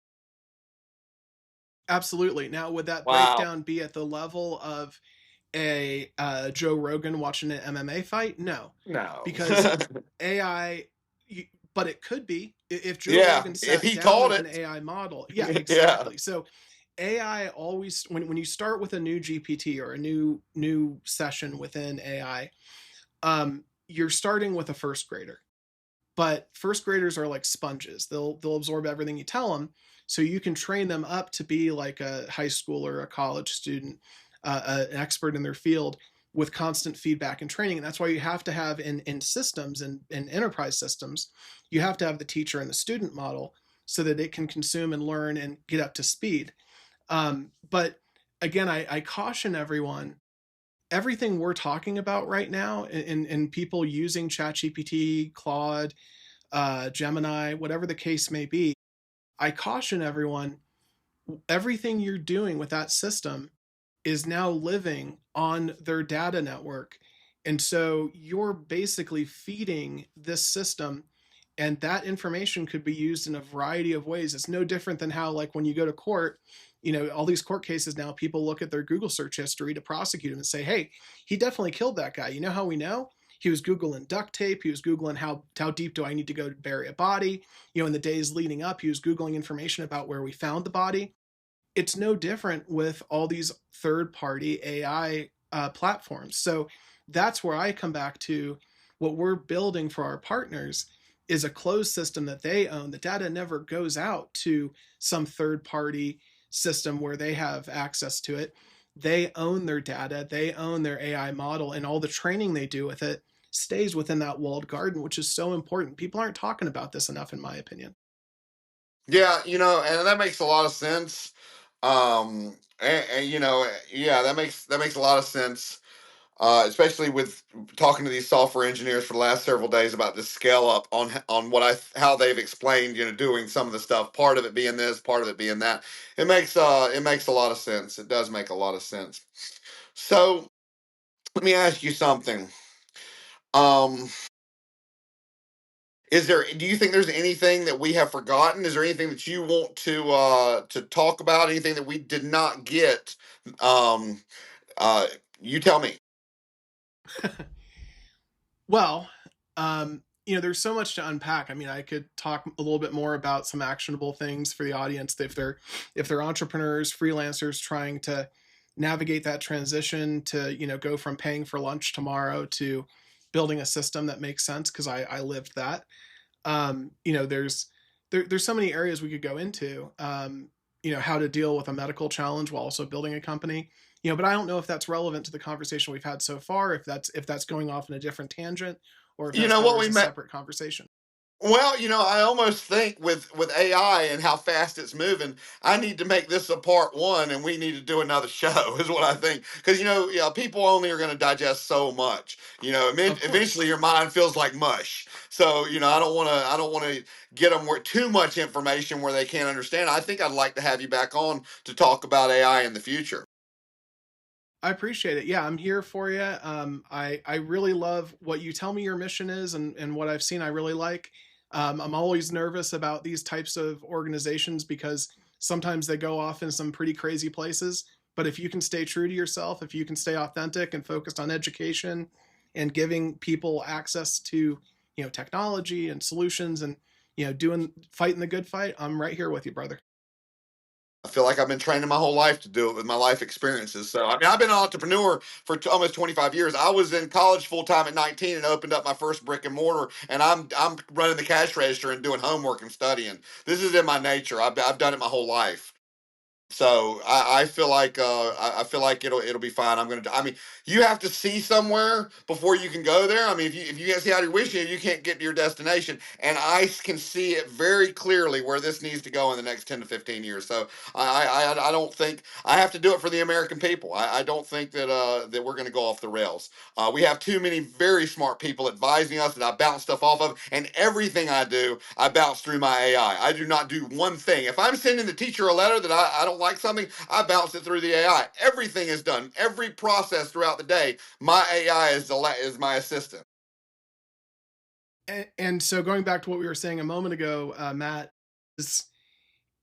Absolutely. Now, would that Wow. breakdown be at the level of a Joe Rogan watching an MMA fight? No, No. because AI. But it could be if Joe Rogan if sat he down taught with it. an AI model. Yeah, Yeah. exactly. So AI always, when you start with a new GPT or a new session within AI, you're starting with a first grader. But first graders are like sponges. They'll absorb everything you tell them. So you can train them up to be like a high schooler or a college student, an expert in their field, with constant feedback and training. And that's why you have to have in systems and in enterprise systems, you have to have the teacher and the student model so that it can consume and learn and get up to speed. But again, I caution everyone, everything we're talking about right now in people using ChatGPT, Claude, Gemini, whatever the case may be, I caution everyone, everything you're doing with that system is now living on their data network. And so you're basically feeding this system, and that information could be used in a variety of ways. It's no different than how, like, when you go to court, all these court cases now, people look at their Google search history to prosecute him and say, hey, he definitely killed that guy. You know how we know? He was Googling duct tape. He was Googling how deep do I need to go to bury a body. In the days leading up, he was Googling information about where we found the body. It's no different with all these third-party AI platforms. So that's where I come back to, what we're building for our partners is a closed system that they own. The data never goes out to some third-party system where they have access to it. They own their data, they own their AI model, and all the training they do with it stays within that walled garden, which is so important. People aren't talking about this enough, in my opinion. Yeah, and that makes a lot of sense. Yeah, that makes a lot of sense. Especially with talking to these software engineers for the last several days about this scale up on how they've explained, doing some of the stuff. Part of it being this, part of it being that. It makes a lot of sense. It does make a lot of sense. So let me ask you something. Um, do you think there's anything that we have forgotten? Is there anything that you want to talk about? Anything that we did not get? Um, you tell me. Well, there's so much to unpack. I mean, I could talk a little bit more about some actionable things for the audience if they're entrepreneurs, freelancers trying to navigate that transition to, go from paying for lunch tomorrow to building a system that makes sense, because I lived that. There's so many areas we could go into. How to deal with a medical challenge while also building a company. But I don't know if that's relevant to the conversation we've had so far, if that's going off in a different tangent, or if You that's know better what as we a met. separate conversation. Well, I almost think with AI and how fast it's moving, I need to make this a part one, and we need to do another show. Is what I think, because people only are going to digest so much. Of course. Eventually your mind feels like mush. So I don't want to get them too much information where they can't understand. I think I'd like to have you back on to talk about AI in the future. I appreciate it. Yeah, I'm here for you. I really love what you tell me your mission is, and what I've seen I really like. I'm always nervous about these types of organizations because sometimes they go off in some pretty crazy places. But if you can stay true to yourself, if you can stay authentic and focused on education and giving people access to, technology and solutions, and, fighting the good fight, I'm right here with you, brother. I feel like I've been training my whole life to do it with my life experiences. So, I mean, I've been an entrepreneur for almost 25 years. I was in college full time at 19 and opened up my first brick and mortar, and I'm running the cash register and doing homework and studying. This is in my nature. I've done it my whole life. So I feel like I feel like it'll be fine. I mean, you have to see somewhere before you can go there. I mean, if you can't see out your windshield, you can't get to your destination. And I can see it very clearly where this needs to go in the next 10 to 15 years. So I don't think I have to do it for the American people. I don't think that we're going to go off the rails. We have too many very smart people advising us that I bounce stuff off of, and everything I do, I bounce through my AI. I do not do one thing. If I'm sending the teacher a letter that I don't like something, I bounce it through the AI. Everything is done. Every process throughout the day, my AI is my assistant. And so going back to what we were saying a moment ago, Matt, is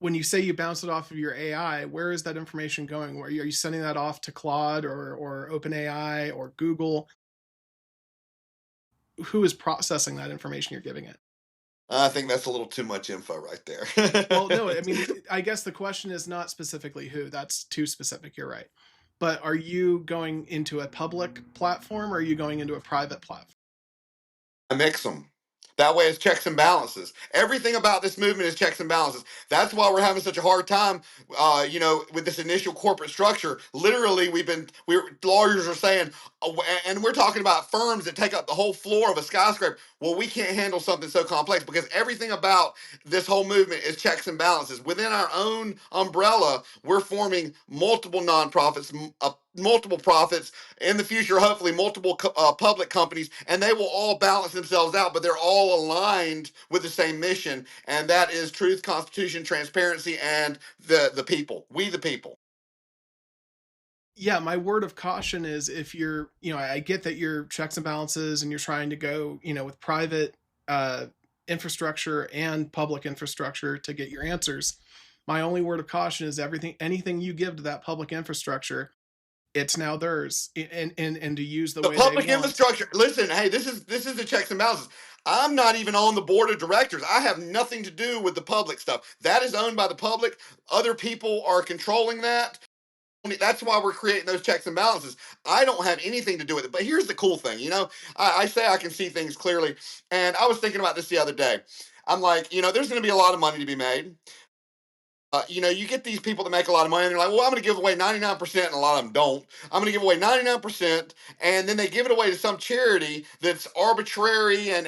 when you say you bounce it off of your AI, where is that information going? Where are you sending that off to Claude or OpenAI or Google? Who is processing that information you're giving it? I think that's a little too much info right Well, no, there. I mean, I guess the question is not specifically who. That's too specific. You're right. But are you going into a public platform, or are you going into a private platform? I mix them. That way it's checks and balances. Everything about this movement is checks and balances. That's why we're having such a hard time, with this initial corporate structure. Literally, lawyers are saying, and we're talking about firms that take up the whole floor of a skyscraper. Well, we can't handle something so complex because everything about this whole movement is checks and balances. Within our own umbrella, we're forming multiple nonprofits, multiple profits, in the future, hopefully multiple public companies, and they will all balance themselves out, but they're all aligned with the same mission, and that is truth, constitution, transparency, and the people. We the people. Yeah, my word of caution is if you're, I get that you're checks and balances and you're trying to go, with private infrastructure and public infrastructure to get your answers. My only word of caution is anything you give to that public infrastructure, it's now theirs, and to use the way public they want. Infrastructure. Listen, hey, this is the checks and balances. I'm not even on the board of directors. I have nothing to do with the public stuff. That is owned by the public. Other people are controlling that. That's why we're creating those checks and balances. I don't have anything to do with it. But here's the cool thing, I say I can see things clearly. And I was thinking about this the other day. I'm like, there's going to be a lot of money to be made. You get these people that make a lot of money, and they're like, well, I'm going to give away 99%, and a lot of them don't. I'm going to give away 99%, and then they give it away to some charity that's arbitrary and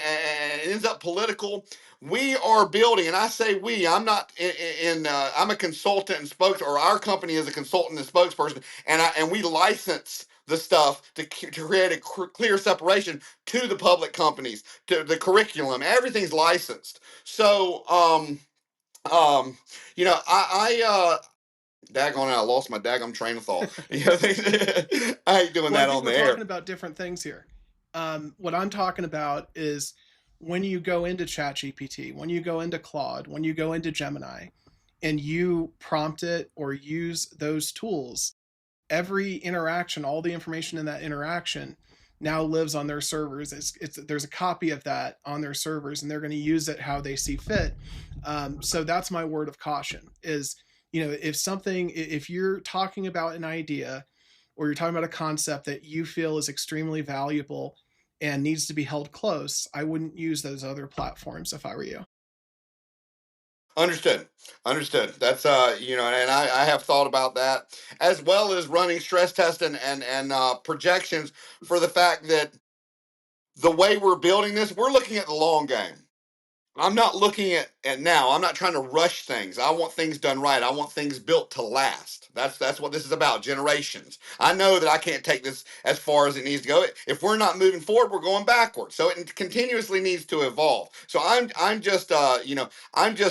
ends up political. We are building, and I say we, I'm not I'm a consultant and or our company is a consultant and spokesperson, and we license the stuff to create a clear separation to the public companies, to the curriculum. Everything's licensed. So, daggone it, I lost my daggone train of thought. I ain't doing that on the air. We're talking about different things here. What I'm talking about is when you go into ChatGPT, when you go into Claude, when you go into Gemini, and you prompt it or use those tools, every interaction, all the information in that interaction now lives on their servers. There's a copy of that on their servers, and they're going to use it how they see fit. So that's my word of caution is, if you're talking about an idea or you're talking about a concept that you feel is extremely valuable and needs to be held close, I wouldn't use those other platforms if I were you. Understood. That's, and I have thought about that, as well as running stress tests and projections for the fact that the way we're building this, we're looking at the long game. I'm not looking at now. I'm not trying to rush things. I want things done right. I want things built to last. That's what this is about, generations. I know that I can't take this as far as it needs to go. If we're not moving forward, we're going backwards. So it continuously needs to evolve. So I'm just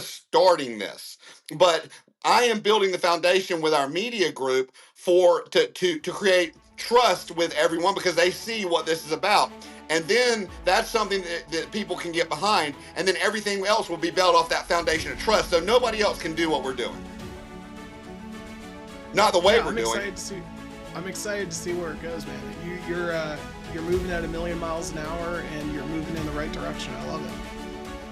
starting this. But I am building the foundation with our media group to create trust with everyone, because they see what this is about. And then that's something that people can get behind. And then everything else will be built off that foundation of trust. So nobody else can do what we're doing. Not the way we're doing. I'm excited to see where it goes, man. You're moving at 1,000,000 miles an hour, and you're moving in the right direction. I love it.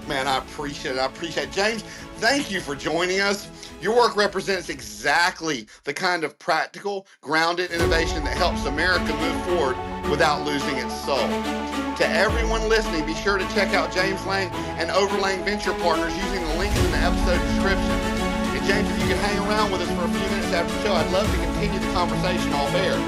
Man, I appreciate it. James, thank you for joining us. Your work represents exactly the kind of practical, grounded innovation that helps America move forward without losing its soul. To everyone listening, be sure to check out James Lang and OverLang Venture Partners using the links in the episode description. And James, if you could hang around with us for a few minutes after the show, I'd love to continue the conversation off air.